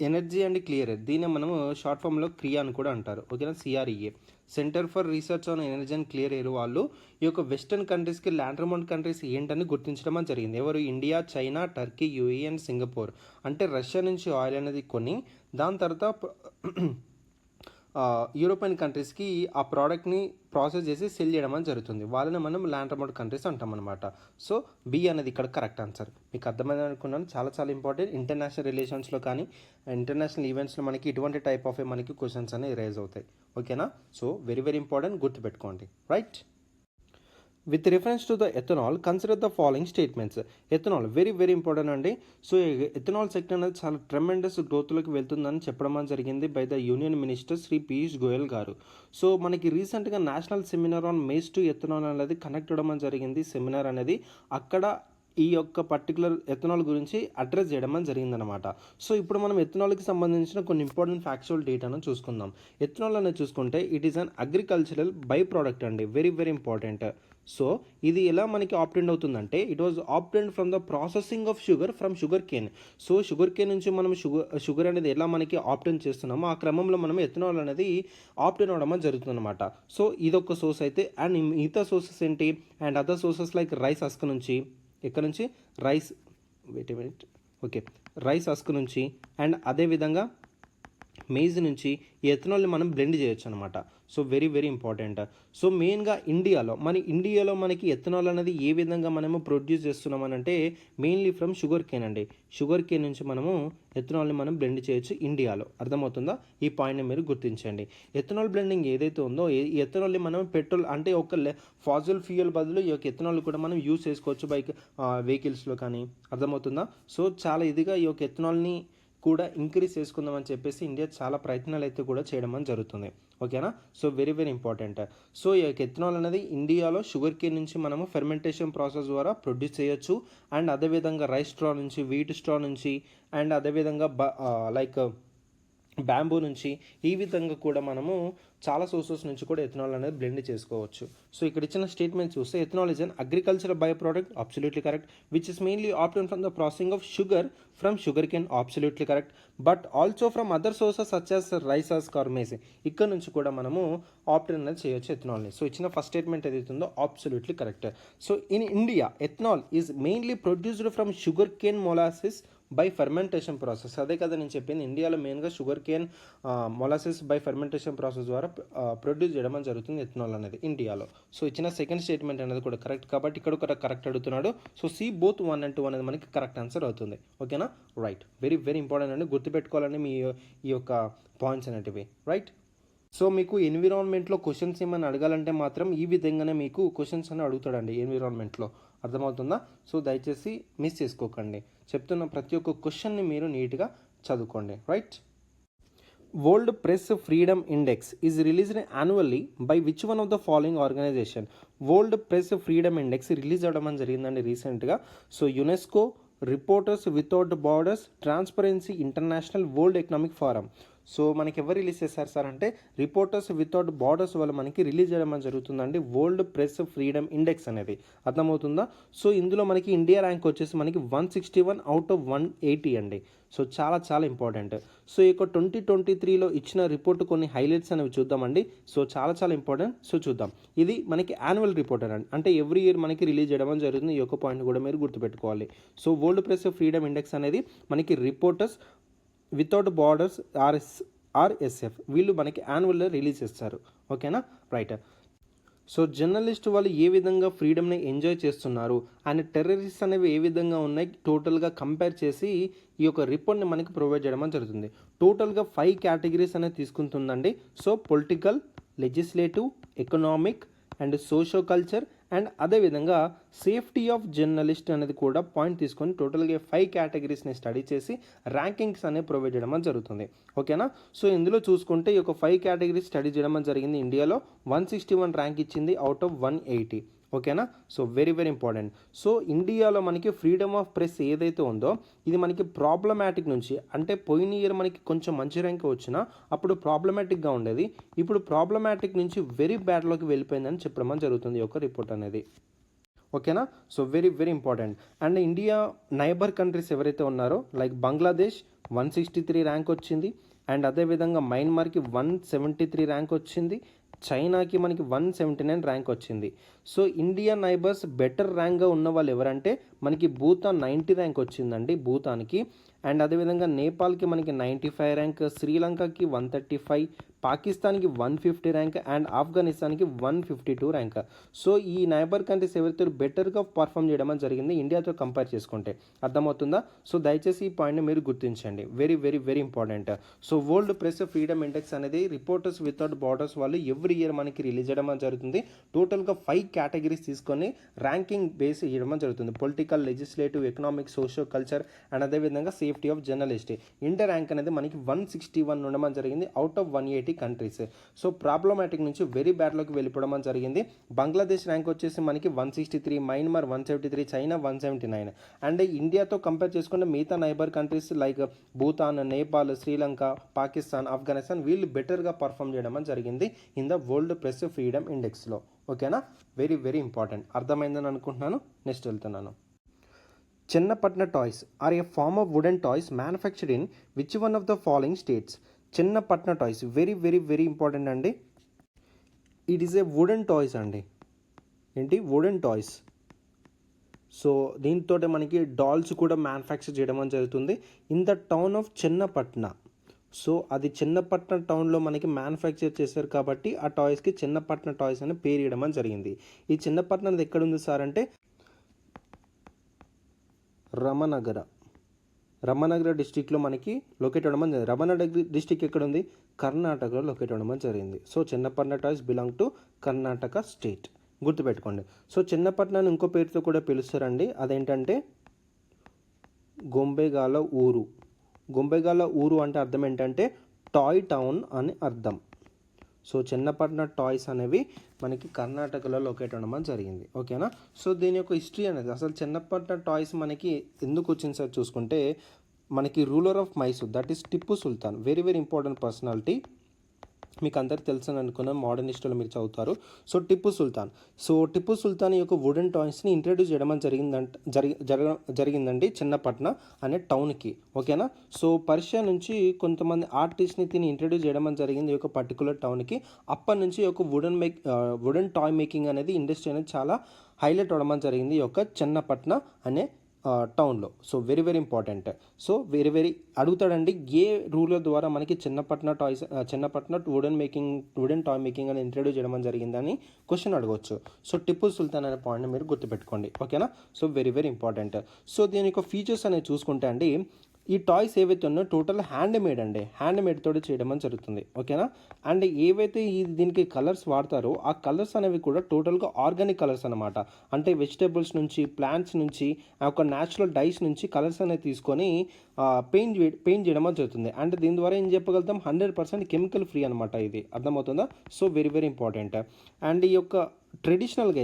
energy and clear air, దీన్ని మనము షార్ట్ ఫామ్లో క్రియా అని కూడా అంటారు. ఓకేనా, సిఆర్ఈఏ, centre for research on energy and clear air వాళ్ళు ఈ యొక్క వెస్టర్న్ కంట్రీస్కి లాండ్రోమేట్ కంట్రీస్ ఏంటని గుర్తించడం అని జరిగింది. ఎవరు? India, China, Turkey, UAE and Singapore. అంటే రష్యా నుంచి ఆయిల్ అనేది కొని దాని తర్వాత యూరోపియన్ కంట్రీస్కి ఆ ప్రోడక్ట్ని ప్రాసెస్ చేసి సెల్ చేయడం అని జరుగుతుంది. వాళ్ళని మనం లాండ్రోమేట్ కంట్రీస్ అంటాం అనమాట. సో బి అనేది ఇక్కడ కరెక్ట్ ఆన్సర్. మీకు అర్థమైంది అనుకున్నాను. చాలా చాలా ఇంపార్టెంట్. ఇంటర్నేషనల్ రిలేషన్స్లో కానీ ఇంటర్నేషనల్ ఈవెంట్స్లో మనకి ఇటువంటి టైప్ ఆఫ్ మనకి క్వశ్చన్స్ అనేవి రైజ్ అవుతాయి. ఓకేనా? సో వెరీ వెరీ ఇంపార్టెంట్, గుర్తుపెట్టుకోండి. Right. With reference to the ethanol consider the following statements. Ethanol very very important అండి. సో ఎథనాల్ సెక్టర్ అనేది చాలా ట్రెమెండస్ గ్రోత్లోకి వెళ్తుందని చెప్పడం జరిగింది by the union minister Shri Piyush Goyal గారు. సో మనకి రీసెంట్గా national seminar on maize to ethanol అనేది కండక్ట్ అవ్వడం జరిగింది. సెమినార్ అనేది అక్కడ ఈ యొక్క పర్టికులర్ ఎథనాల్ గురించి అడ్రస్ చేయడం అని జరిగిందనమాట. సో ఇప్పుడు మనం ఎథనాల్కి సంబంధించిన కొన్ని ఇంపార్టెంట్ ఫ్యాక్చువల్ డేటాను చూసుకుందాం. ఎథనాల్ అనేది చూసుకుంటే it is an agricultural by product అండి. Very very important. సో ఇది ఎలా మనకి ఆప్టెండ్ అవుతుందంటే it was obtained from the processing of sugar from sugar cane. So sugarcane నుంచి మనం షుగర్ అనేది ఎలా మనకి ఆప్టెండ్ చేస్తున్నామో ఆ క్రమంలో మనం ఎథనాల్ అనేది ఆప్టెన్ అవడం జరుగుతుంది అనమాట. సో ఇదొక సోర్స్ అయితే, అండ్ మిగతా సోర్సెస్ ఏంటి? And other sources like rice husk నుంచి, ఎక్కడ నుంచి? రైస్ రైస్ హస్క్ నుంచి అండ్ అదేవిధంగా మేజ్ నుంచి ఈ ఎథనాల్ని మనం బ్లెండ్ చేయొచ్చు అనమాట. So very very important. So మెయిన్గా ఇండియాలో మనకి ఎథనాల్ అనేది ఏ విధంగా మనము ప్రొడ్యూస్ చేస్తున్నామని అంటే మెయిన్లీ ఫ్రమ్ షుగర్ కేన్ అండి. షుగర్ కేన్ నుంచి మనము ఎథనాల్ని మనం బ్లెండ్ చేయొచ్చు ఇండియాలో. అర్థమవుతుందా? ఈ పాయింట్ని మీరు గుర్తించండి. ఎథనాల్ బ్లెండింగ్ ఏదైతే ఉందో ఈ ఎథనాల్ని మనం పెట్రోల్ అంటే ఒక ఫాజిల్ ఫ్యూయల్ బదులు ఈ యొక్క ఎథనాల్ కూడా మనం యూజ్ చేసుకోవచ్చు బైక్ వెహికల్స్లో కానీ. అర్థమవుతుందా? సో చాలా ఇదిగా ఈ యొక్క ఎథనాల్ని కూడా ఇంక్రీజ్ చేసుకుందామని చెప్పేసి ఇండియా చాలా ప్రయత్నాలు అయితే కూడా చేయడం అని జరుగుతుంది. ఓకేనా? So very very important. So ఈ ఎథనాల్ అనేది ఇండియాలో షుగర్ కేన్ నుంచి మనము ఫెర్మెంటేషన్ ప్రాసెస్ ద్వారా ప్రొడ్యూస్ చేయొచ్చు. అండ్ అదేవిధంగా రైస్ స్ట్రా నుంచి, వీట్ స్ట్రా నుంచి అండ్ అదేవిధంగా లైక్ బ్యాంబూ నుంచి ఈ విధంగా కూడా మనము చాలా సోర్సెస్ నుంచి కూడా ఎథనాల్ అనేది బ్లెండ్ చేసుకోవచ్చు. సో ఇక్కడ ఇచ్చిన స్టేట్మెంట్ చూస్తే ethanol is an agricultural by product, absolutely correct, which is mainly obtain from the processing of sugar from sugar cane, absolutely correct, but also from other sources such as rice husk or maize. ఇక్కడ నుంచి కూడా మనము ఆప్టెన్ అనేది చేయొచ్చు ఎథనాల్ని. సో ఇచ్చిన ఫస్ట్ స్టేట్మెంట్ ఏదైతే ఉందో absolutely correct. So in India ethanol is mainly produced from sugar cane molasses by fermentation process. అదే కదా నేను చెప్పింది, ఇండియాలో మెయిన్గా sugar cane molasses by fermentation process ద్వారా ప్రొడ్యూస్ చేయడం జరుగుతుంది ఎథనాల్ అనేది ఇండియాలో. సో ఇచ్చిన సెకండ్ స్టేట్మెంట్ అనేది కూడా కరెక్ట్ కాబట్టి ఇక్కడ కూడా కరెక్ట్ అడుగుతున్నాడు. సో సి బోత్ 1 and 2 అనేది మనకి కరెక్ట్ ఆన్సర్ అవుతుంది. ఓకేనా? రైట్. వెరీ వెరీ ఇంపార్టెంట్ అండి, గుర్తుపెట్టుకోవాలని మీ ఈ యొక్క పాయింట్స్ అనేటివి. రైట్. సో మీకు ఎన్విరాన్మెంట్లో క్వశ్చన్స్ ఏమైనా అడగాలంటే మాత్రం ఈ విధంగానే మీకు క్వశ్చన్స్ అని అడుగుతాడండి ఎన్విరాన్మెంట్లో. అర్థమవుతుందా? సో దయచేసి మిస్ చేసుకోకండి. చెప్తున్న ప్రతి ఒక్క క్వశ్చన్ని మీరు నీట్గా చదువుకోండి. Right. World press freedom index is released annually by which one of the following organisation? World press freedom index release అవ్వడం జరిగిందండి రీసెంట్గా. So UNESCO, reporters without borders, transparency international, world economic forum. So మనకి ఎవరు రిలీజ్ చేశారు సార్ అంటే రిపోర్టర్స్ వితౌట్ బార్డర్స్ వల్ల మనకి రిలీజ్ చేయడం జరుగుతుందండి వరల్డ్ ప్రెస్ ఫ్రీడమ్ ఇండెక్స్ అనేది. అర్థమవుతుందా? సో ఇందులో మనకి ఇండియా ర్యాంక్ వచ్చేసి మనకి 161 out of 180 అండి. సో చాలా చాలా ఇంపార్టెంట్. సో ఈ యొక్క 2023లో ఇచ్చిన రిపోర్ట్ కొన్ని హైలైట్స్ అనేవి చూద్దామండి. సో చాలా చాలా ఇంపార్టెంట్. సో చూద్దాం. ఇది మనకి యాన్యువల్ రిపోర్ట్ అండి, అంటే ఎవ్రీ ఇయర్ మనకి రిలీజ్ చేయడం జరుగుతుంది. ఈ యొక్క పాయింట్ కూడా మీరు గుర్తుపెట్టుకోవాలి. So world press freedom index అనేది మనకి రిపోర్టర్స్ వితౌట్ బార్డర్స్ ఆర్ఎస్ఎఫ్ వీళ్ళు మనకి యాన్యువల్లో రిలీజ్ చేస్తారు. ఓకేనా? రైట్. సో జర్నలిస్ట్ వాళ్ళు ఏ విధంగా ఫ్రీడమ్ని ఎంజాయ్ చేస్తున్నారు అండ్ టెర్రరిస్ట్ అనేవి ఏ విధంగా ఉన్నాయి టోటల్గా కంపేర్ చేసి ఈ యొక్క రిపోర్ట్ని మనకి ప్రొవైడ్ చేయడం జరుగుతుంది. టోటల్గా 5 కేటగిరీస్ అనేది తీసుకుంటుందండి. So political, legislative, economic and socio culture and అదేవిధంగా సేఫ్టీ ఆఫ్ జర్నలిస్ట్ అనేది కూడా పాయింట్ తీసుకొని టోటల్గా 5 కేటగిరీస్ని స్టడీ చేసి ర్యాంకింగ్స్ అనేవి ప్రొవైడ్ చేయడం జరుగుతుంది. ఓకేనా. సో ఇందులో చూసుకుంటే ఈ యొక్క 5 కేటగిరీస్ స్టడీ చేయడం జరిగింది. ఇండియాలో 161 ర్యాంక్ ఇచ్చింది అవుట్ ఆఫ్ 180. ఓకేనా. So very very important. So ఇండియాలో మనకి ఫ్రీడమ్ ఆఫ్ ప్రెస్ ఏదైతే ఉందో ఇది మనకి ప్రాబ్లమాటిక్ నుంచి, అంటే పోయిన ఇయర్ మనకి కొంచెం మంచి ర్యాంక్ వచ్చినా అప్పుడు ప్రాబ్లమాటిక్గా ఉండేది, ఇప్పుడు ప్రాబ్లమాటిక్ నుంచి వెరీ బ్యాడ్లోకి వెళ్ళిపోయిందని చెప్పడం జరుగుతుంది ఈ యొక్క రిపోర్ట్ అనేది. ఓకేనా. So very very important. And India neighbour countries ఎవరైతే ఉన్నారో లైక్ బంగ్లాదేశ్ 163 ర్యాంక్ వచ్చింది. అండ్ అదేవిధంగా మయన్మార్కి 173 ర్యాంక్ వచ్చింది. చైనాకి మనకి 179 ర్యాంక్ వచ్చింది. సో ఇండియా నైబర్స్ బెటర్ ర్యాంక్గా ఉన్న వాళ్ళు ఎవరంటే మనకి భూతాన్ 90 ర్యాంక్ వచ్చిందండి భూతాన్కి. అండ్ అదేవిధంగా నేపాల్కి మనకి 95 ర్యాంక్, శ్రీలంకకి 135, పాకిస్తాన్కి 150 ర్యాంక్ అండ్ ఆఫ్ఘనిస్తాన్కి 152 ర్యాంక్. సో ఈ నైబర్ కంట్రీస్ ఎవరితో బెటర్గా పర్ఫామ్ చేయడం జరిగింది ఇండియాతో కంపేర్ చేసుకుంటే. అర్థమవుతుందా. సో దయచేసి ఈ పాయింట్ని మీరు గుర్తించండి. Very very very important. So world press freedom index అనేది రిపోర్టర్స్ వితౌట్ బార్డర్స్ వాళ్ళు ఎవ్రీ ఇయర్ మనకి రిలీజ్ చేయడం జరుగుతుంది. టోటల్గా 5 కేటగిరీస్ తీసుకొని ర్యాంకింగ్ బేస్ ఇవ్వడం జరుగుతుంది. Political, legislative, economic, social, culture and అదేవిధంగా safety of journalist. India rank అనేది మనకి 161 ఉండడం జరిగింది out of 180 countries. So problematic నుంచి వెరీ బ్యాడ్లోకి వెళ్ళిపోవడం జరిగింది. బంగ్లాదేశ్ ర్యాంక్ వచ్చేసి మనకి 163, మయన్మార్ 173, చైనా 179. అండ్ ఇండియాతో కంపేర్ చేసుకుంటే మిగతా neighbour countries like Bhutan, Nepal, Sri Lanka, Pakistan, Afghanistan వీళ్ళు బెటర్గా పర్ఫామ్ చేయడం జరిగింది in the world press freedom ఇండెక్స్లో. ఓకేనా. Very very important. అర్థమైందని అనుకుంటున్నాను. నెక్స్ట్ వెళ్తున్నాను. Channapatna toys are a form of wooden toys manufactured in which one of the following states. Channapatna toys very very very important అండి. It is a wooden toys అండి. ఏంటి వుడెన్ టాయ్స్. సో దీంతో మనకి డాల్స్ కూడా మ్యానుఫ్యాక్చర్ చేయడం జరుగుతుంది in the town of Channapatna. So అది చెన్నపట్న టౌన్లో మనకి మ్యానుఫ్యాక్చర్ చేశారు కాబట్టి ఆ టాయ్స్కి చెన్నపట్న టాయ్స్ అని పేరు ఇవ్వడం జరిగింది. ఈ చెన్నపట్నం అనేది ఎక్కడ ఉంది సార్ అంటే రమనగర డిస్టిక్లో మనకి లొకేట్ అవ్వడం జరిగింది. రమనగర డిస్టిక్ ఎక్కడ ఉంది? కర్ణాటకలో లొకేట్ అవ్వడం జరిగింది. So Channapatna toys belong to Karnataka state. గుర్తుపెట్టుకోండి. సో చెన్నపట్నాన్ని ఇంకో పేరుతో కూడా పిలుస్తారండి. అదేంటంటే గొంబెగాల ఊరు. గొంబెగాల ఊరు అంటే అర్థం ఏంటంటే టాయ్ టౌన్ అని అర్థం. సో చెన్నపట్న టాయ్స్ అనేవి మనకి కర్ణాటకలో లొకేట్ అవ్వడం జరిగింది. ఓకేనా. సో దీని యొక్క హిస్టరీ అనేది అసలు చెన్నపట్న టాయ్స్ మనకి ఎందుకు వచ్చింది సార్ చూసుకుంటే మనకి ruler of Mysore that is Tipu Sultan. Very very important personality. మీకు అందరికి తెలుసని అనుకున్నాను, మోడర్న్ హిస్టరీలో మీరు చదువుతారు. సో టిప్పు సుల్తాన్ ఈ యొక్క వుడెన్ టాయ్స్ని ఇంట్రడ్యూస్ చేయడం జరిగిందండి చెన్నపట్న అనే టౌన్కి. ఓకేనా. సో పర్షియా నుంచి కొంతమంది ఆర్టిస్ట్ని తిని ఇంట్రడ్యూస్ చేయడం జరిగింది ఈ యొక్క పర్టికులర్ టౌన్కి. అప్పటి నుంచి ఈ యొక్క వుడెన్ టాయ్ మేకింగ్ అనేది ఇండస్ట్రీ అనేది చాలా హైలైట్ అవ్వడం జరిగింది ఈ యొక్క చెన్నపట్న అనే టౌన్లో. So very very important. So very very అడుగుతాడండి ఏ రూలర్ ద్వారా మనకి చెన్నపట్న వుడెన్ టాయ్ మేకింగ్ అని ఇంట్రడ్యూస్ చేయడం జరిగిందని క్వశ్చన్ అడగవచ్చు. సో టిప్పు సుల్తాన్ అనే పాయింట్ని మీరు గుర్తుపెట్టుకోండి. ఓకేనా. So very very important. So దీని యొక్క ఫీచర్స్ అనేది చూసుకుంటే అండి ఈ టాయ్స్ ఏవైతే ఉన్నాయో టోటల్ హ్యాండ్ మేడ్ తోటి చేయడం జరుగుతుంది. ఓకేనా. అండ్ ఏవైతే దీనికి కలర్స్ వాడతారో ఆ కలర్స్ అనేవి కూడా టోటల్గా ఆర్గానిక్ కలర్స్ అనమాట. అంటే వెజిటేబుల్స్ నుంచి, ప్లాంట్స్ నుంచి, ఒక న్యాచురల్ డైస్ నుంచి కలర్స్ అనేవి తీసుకొని పెయింట్ చేయడం జరుగుతుంది. అండ్ దీని ద్వారా ఏం చెప్పగలుగుతాం 100% కెమికల్ ఫ్రీ అనమాట. ఇది అర్థమవుతుందా. So very very important. And ఈ యొక్క ట్రెడిషనల్గా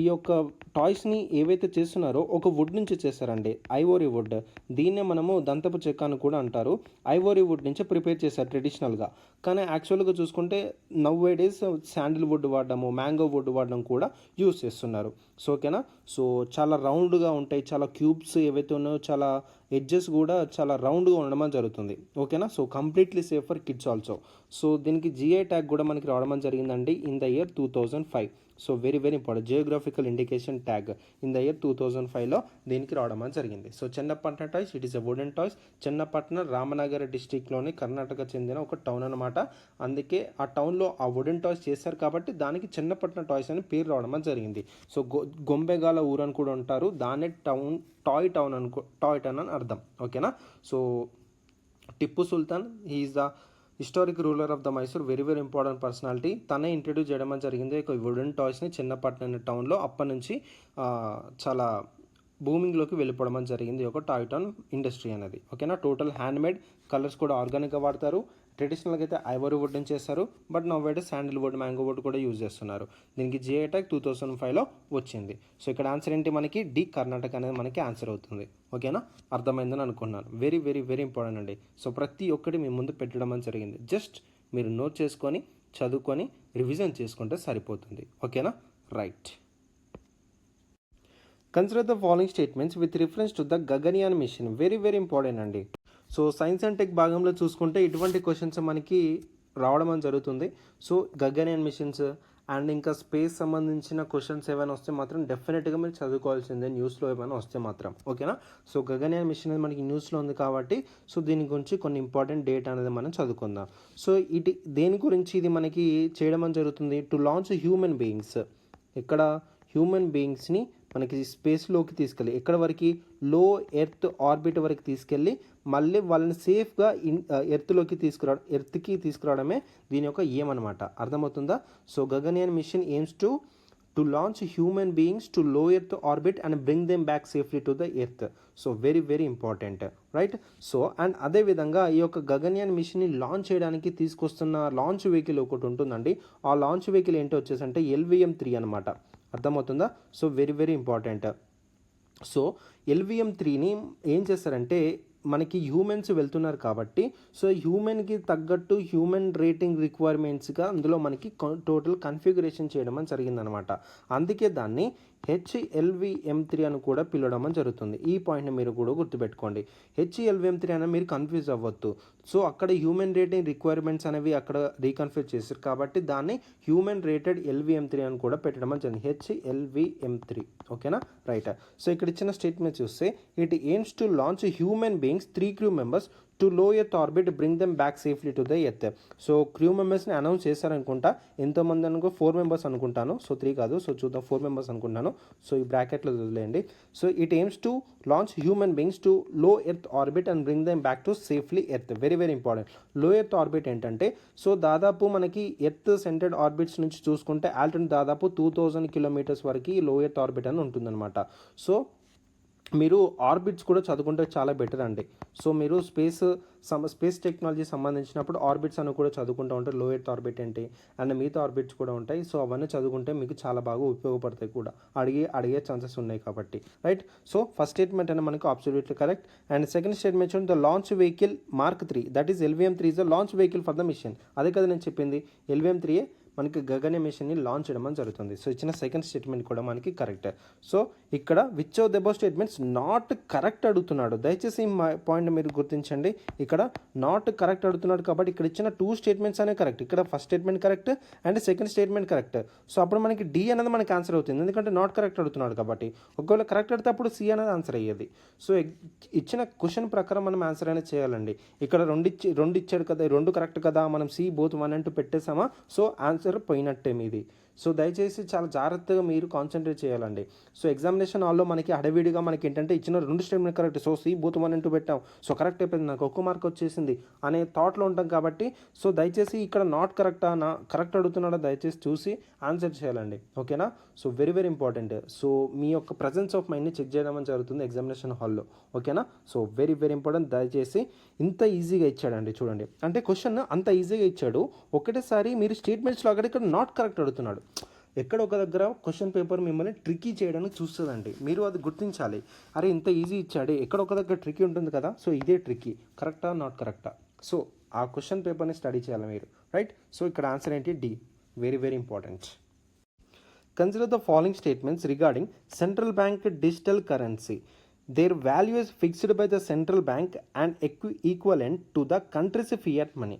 ఈ యొక్క టాయ్స్ని ఏవైతే చేస్తున్నారో ఒక వుడ్ నుంచి చేస్తారండి. Ivory would. దీన్నే మనము దంతపు చెక్క అని కూడా అంటారు. ఐవోరీ వుడ్ నుంచి ప్రిపేర్ చేస్తారు ట్రెడిషనల్గా. కానీ యాక్చువల్గా చూసుకుంటే నవ్ డేస్ శాండిల్ వుడ్ వాడడము, మ్యాంగో వుడ్ వాడడం కూడా యూజ్ చేస్తున్నారు. సో ఓకేనా. సో చాలా రౌండ్గా ఉంటాయి, చాలా క్యూబ్స్ ఏవైతే ఉన్నాయో చాలా ఎడ్జెస్ కూడా చాలా రౌండ్గా ఉండడం జరుగుతుంది. ఓకేనా. So completely safe for kids also. So దీనికి జిఐ ట్యాగ్ కూడా మనకి రావడం జరిగిందండి in the year 2005. So very very important. Geographical indication tag in the year 2005లో దీనికి రావడం జరిగింది. So Channapatna toys it is a wooden toys. Channapatna Ramanagara డిస్టిక్లోని కర్ణాటక చెందిన ఒక టౌన్ అనమాట. అందుకే ఆ టౌన్లో ఆ వుడెన్ టాయ్స్ చేస్తారు కాబట్టి దానికి చెన్నపట్న టాయ్స్ అని పేరు రావడం జరిగింది. సో గొంబెగాల ఊరు అని కూడా ఉంటారు. దాన్నే టాయ్ టౌన్ అని అర్థం. ఓకేనా. So Tipu Sultan historic ruler of the Mysore, very very important personality. తనే ఇంట్రడ్యూస్ చేయడం జరిగింది ఒక వుడెన్ టాయ్స్ని చిన్నపట్నం టౌన్లో. అప్పటి నుంచి చాలా బూమింగ్లోకి వెళ్ళిపోవడం జరిగింది ఒక టాయ్ టౌన్ ఇండస్ట్రీ అనేది. ఓకేనా, టోటల్ హ్యాండ్మేడ్, కలర్స్ కూడా ఆర్గానిక్గా వాడతారు. ట్రెడిషనల్గా అయితే ఐవరీ వుడ్ నుంచి చేస్తారు, బట్ నవ్వేటే శాండిల్వుడ్, మ్యాంగో వుడ్ కూడా యూజ్ చేస్తున్నారు. దీనికి జిఐ ట్యాగ్ 2005లో వచ్చింది. సో ఇక్కడ ఆన్సర్ ఏంటి, మనకి డి కర్ణాటక అనేది మనకి ఆన్సర్ అవుతుంది. ఓకేనా, అర్థమైందని అనుకున్నాను. వెరీ వెరీ వెరీ ఇంపార్టెంట్ అండి. సో ప్రతి ఒక్కటి మీ ముందు పెట్టడం అని జరిగింది. జస్ట్ మీరు నోట్ చేసుకొని చదువుకొని రివిజన్ చేసుకుంటే సరిపోతుంది. ఓకేనా, right. Consider the following statements with reference to the Gaganyaan mission. Very very important అండి. సో సైన్స్ అండ్ టెక్ భాగంలో చూసుకుంటే ఇటువంటి క్వశ్చన్స్ మనకి రావడం అని జరుగుతుంది. సో గగన్యాన్ మిషన్స్ అండ్ ఇంకా స్పేస్ సంబంధించిన క్వశ్చన్స్ ఏమైనా వస్తే మాత్రం డెఫినెట్గా మీరు చదువుకోవాల్సిందే, న్యూస్లో ఏమైనా వస్తే మాత్రం. ఓకేనా, సో గగన్యాన్ మిషన్ అనేది మనకి న్యూస్లో ఉంది కాబట్టి సో దీని గురించి కొన్ని ఇంపార్టెంట్ డేట్ అనేది మనం చదువుకుందాం. సో దేని గురించి ఇది మనకి చేయడం అని జరుగుతుంది, టు లాంచ్ హ్యూమన్ బీయింగ్స్. ఇక్కడ హ్యూమన్ బీయింగ్స్ని మనకి స్పేస్లోకి తీసుకెళ్ళి ఎక్కడ వరకు, లో ఎర్త్ ఆర్బిట్ వరకు తీసుకెళ్ళి మళ్ళీ వాళ్ళని సేఫ్గా ఎర్త్కి తీసుకురావడమే దీని యొక్క ఏం అనమాట. అర్థమవుతుందా? So Gaganyaan mission aims to launch human beings to low earth orbit and bring them back safely to the earth. So very very important, right. So and అదేవిధంగా ఈ యొక్క గగన్యాన్ మిషన్ని లాంచ్ చేయడానికి తీసుకొస్తున్న లాంచ్ వెహికల్ ఒకటి ఉంటుందండి. ఆ లాంచ్ వెహికల్ ఏంటో వచ్చేసి అంటే LVM-3 అనమాట. అర్థమవుతుందా? So very very important. So LVM-3ని ఏం చేస్తారంటే మనకి హ్యూమన్స్ వెళ్తున్నారు కాబట్టి సో హ్యూమన్కి తగ్గట్టు హ్యూమన్ రేటింగ్ రిక్వైర్మెంట్స్గా అందులో మనకి టోటల్ కన్ఫిగరేషన్ చేయడం అని జరిగిందనమాట. అందుకే దాన్ని HLVM-3 అని కూడా పిలవడం అని జరుగుతుంది. ఈ పాయింట్ని మీరు కూడా గుర్తుపెట్టుకోండి. HLVM-3 అని మీరు కన్ఫ్యూజ్ అవ్వద్దు. సో అక్కడ హ్యూమన్ రేటింగ్ రిక్వైర్మెంట్స్ అనేవి అక్కడ రీకన్ఫిగర్ చేశారు కాబట్టి దాన్ని హ్యూమన్ రేటెడ్ LVM-3 అని కూడా పెట్టడం అని జరిగింది, HLVM-3. ఓకేనా, రైట్. సో ఇక్కడ ఇచ్చిన స్టేట్మెంట్ చూస్తే it AIIMS to launch human beings 3 crew members to low earth orbit bring them back safely to the earth. So crew మెంబర్స్ని అనౌన్స్ చేశారనుకుంటా. ఎంతోమంది అనుకో 4 మెంబర్స్ అనుకుంటాను. సో 3 కాదు, సో చూద్దాం 4 మెంబర్స్ అనుకుంటాను. సో ఈ బ్రాకెట్లో వదిలేయండి. So it AIIMS to launch human beings to low earth orbit and bring them back to safely earth. Very very important. లో ఎర్త్ ఆర్బిట్ ఏంటంటే సో దాదాపు మనకి ఎర్త్ సెంటర్డ్ ఆర్బిట్స్ నుంచి చూసుకుంటే ఆల్టర్నేట్ దాదాపు 2000 కిలోమీటర్స్ వరకు లో ఎర్త్ ఆర్బిట్ అని ఉంటుందన్నమాట. సో మీరు ఆర్బిట్స్ కూడా చదువుకుంటే చాలా బెటర్ అండి. సో మీరు స్పేస్ టెక్నాలజీ సంబంధించినప్పుడు ఆర్బిట్స్ అని కూడా చదువుకుంటూ ఉంటారు. లో ఎర్త్ ఆర్బిట్ ఏంటి అండ్ మిగతా ఆర్బిట్స్ కూడా ఉంటాయి. సో అవన్నీ చదువుకుంటే మీకు చాలా బాగా ఉపయోగపడతాయి కూడా, అడిగే ఛాన్సెస్ ఉన్నాయి కాబట్టి, రైట్. సో ఫస్ట్ స్టేట్మెంట్ అనేది మనకు absolutely correct. And second statement చూడండి, the launch vehicle Mark 3 that is LVM-3 is the launch vehicle for the mission. అదే కదా నేను చెప్పింది, LVM-3 మనకి గగన్యాన్ మిషన్ని లాంచ్ చేయడం అని జరుగుతుంది. సో ఇచ్చిన సెకండ్ స్టేట్మెంట్ కూడా మనకి కరెక్ట్. సో ఇక్కడ which of the above statements not correct అడుగుతున్నాడు. దయచేసి ఈ పాయింట్ మీరు గుర్తించండి. ఇక్కడ నాట్ కరెక్ట్ అడుగుతున్నాడు కాబట్టి ఇక్కడ ఇచ్చిన 2 స్టేట్మెంట్స్ అనేవి కరెక్ట్. ఇక్కడ first statement correct and second statement correct. So అప్పుడు మనకి డి అనేది మనకి ఆన్సర్ అవుతుంది, ఎందుకంటే నాట్ కరెక్ట్ అడుగుతున్నాడు కాబట్టి. ఒకవేళ కరెక్ట్ అడితే అప్పుడు సి అనేది ఆన్సర్ అయ్యేది. సో ఇచ్చిన క్వశ్చన్ ప్రకారం మనం ఆన్సర్ అనేది చేయాలండి. ఇక్కడ రెండు ఇచ్చాడు కదా, 2 కరెక్ట్ కదా, మనం సి బోత్ 1 and 2 పెట్టేసామా, సో ఆన్సర్ పోయినట్టే మీది. సో దయచేసి చాలా జాగ్రత్తగా మీరు కాన్సన్ట్రేట్ చేయాలండి. సో ఎగ్జామినేషన్ హాల్లో మనకి హడవిడిగా మనకి ఏంటంటే ఇచ్చిన 2 statement correct, so C both 1 and 2 పెట్టాం, సో కరెక్ట్ అయిపోయింది, నాకు 1 మార్క్ వచ్చేసింది అనే థాట్లో ఉంటాం కాబట్టి సో దయచేసి ఇక్కడ నాట్ కరెక్ట్ అడుగుతున్నాడో దయచేసి చూసి ఆన్సర్ చేయాలండి. ఓకేనా, so very very important. So మీ యొక్క ప్రజెన్స్ ఆఫ్ మైండ్ని చెక్ చేయడం అని జరుగుతుంది ఎగ్జామినేషన్ హాల్లో. ఓకేనా, సో వెరీ వెరీ ఇంపార్టెంట్. దయచేసి ఇంత ఈజీగా ఇచ్చాడండి చూడండి, అంటే క్వశ్చన్ అంత ఈజీగా ఇచ్చాడు. ఒకటేసారి మీరు స్టేట్మెంట్స్లో అక్కడ ఇక్కడ నాట్ కరెక్ట్ అడుగుతున్నాడు. ఎక్కడ ఒక దగ్గర క్వశ్చన్ పేపర్ మిమ్మల్ని ట్రిక్కీ చేయడానికి చూస్తుందండి, మీరు అది గుర్తించాలి. అరే ఇంత ఈజీ ఇచ్చాడే, ఎక్కడ ఒక దగ్గర ట్రిక్కీ ఉంటుంది కదా, సో ఇదే ట్రిక్కీ, కరెక్టా నాట్ కరెక్టా, సో ఆ క్వశ్చన్ పేపర్ని స్టడీ చేయాలి మీరు, రైట్. సో ఇక్కడ ఆన్సర్ ఏంటి, D. Very very important. Consider the following statements regarding central bank digital currency. Their value is fixed by the central bank and equivalent to the country's fiat money.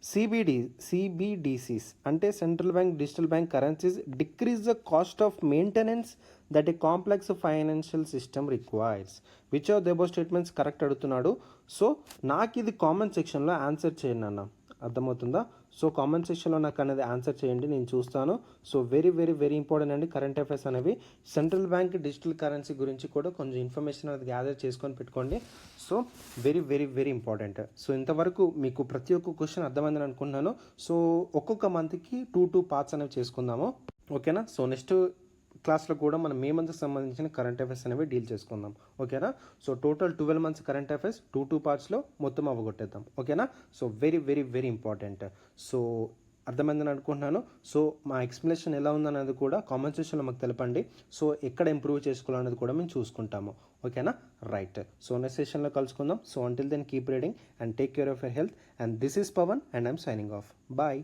CBDCs అంటే central bank digital bank currencies decrease the cost of maintenance that A complex financial system requires. Which of the above statements correct అడుగుతున్నాడు. సో నాకు ఇది కామెంట్ సెక్షన్లో ఆన్సర్ చేయండి అన్న. అర్థమవుతుందా? సో కామెంట్ సెక్షన్లో నాకు అనేది ఆన్సర్ చేయండి, నేను చూస్తాను. So very very very important అండి కరెంట్ అఫైర్స్ అనేవి. సెంట్రల్ బ్యాంక్ డిజిటల్ కరెన్సీ గురించి కూడా కొంచెం ఇన్ఫర్మేషన్ అనేది గ్యాదర్ చేసుకొని పెట్టుకోండి. So very very very important. So ఇంతవరకు మీకు ప్రతి ఒక్క క్వశ్చన్ అర్థమైందని అనుకుంటున్నాను. సో ఒక్కొక్క మంత్కి 2 పార్ట్స్ అనేవి చేసుకుందాము, ఓకేనా? సో నెక్స్ట్ క్లాస్లో కూడా మనం మే మంత్కి సంబంధించిన కరెంట్ అఫైర్స్ అనేవి డీల్ చేసుకుందాం, ఓకేనా? So total 12 months current affairs 2 పార్ట్స్లో మొత్తం అవ్వగొట్టేద్దాం, ఓకేనా? So very very very important. So అర్థమైందని అనుకుంటున్నాను. సో మా ఎక్స్ప్లెనేషన్ ఎలా ఉందనేది కూడా కామెంట్ సెక్షన్లో మాకు తెలపండి. సో ఎక్కడ ఇంప్రూవ్ చేసుకోవాలనేది కూడా మేము చూసుకుంటాము, ఓకేనా? రైట్. సో నెక్స్ట్ సెషన్లో కలుసుకుందాం. So until then keep reading and take care of your health. And this is Pavan and I'm signing off. Bye.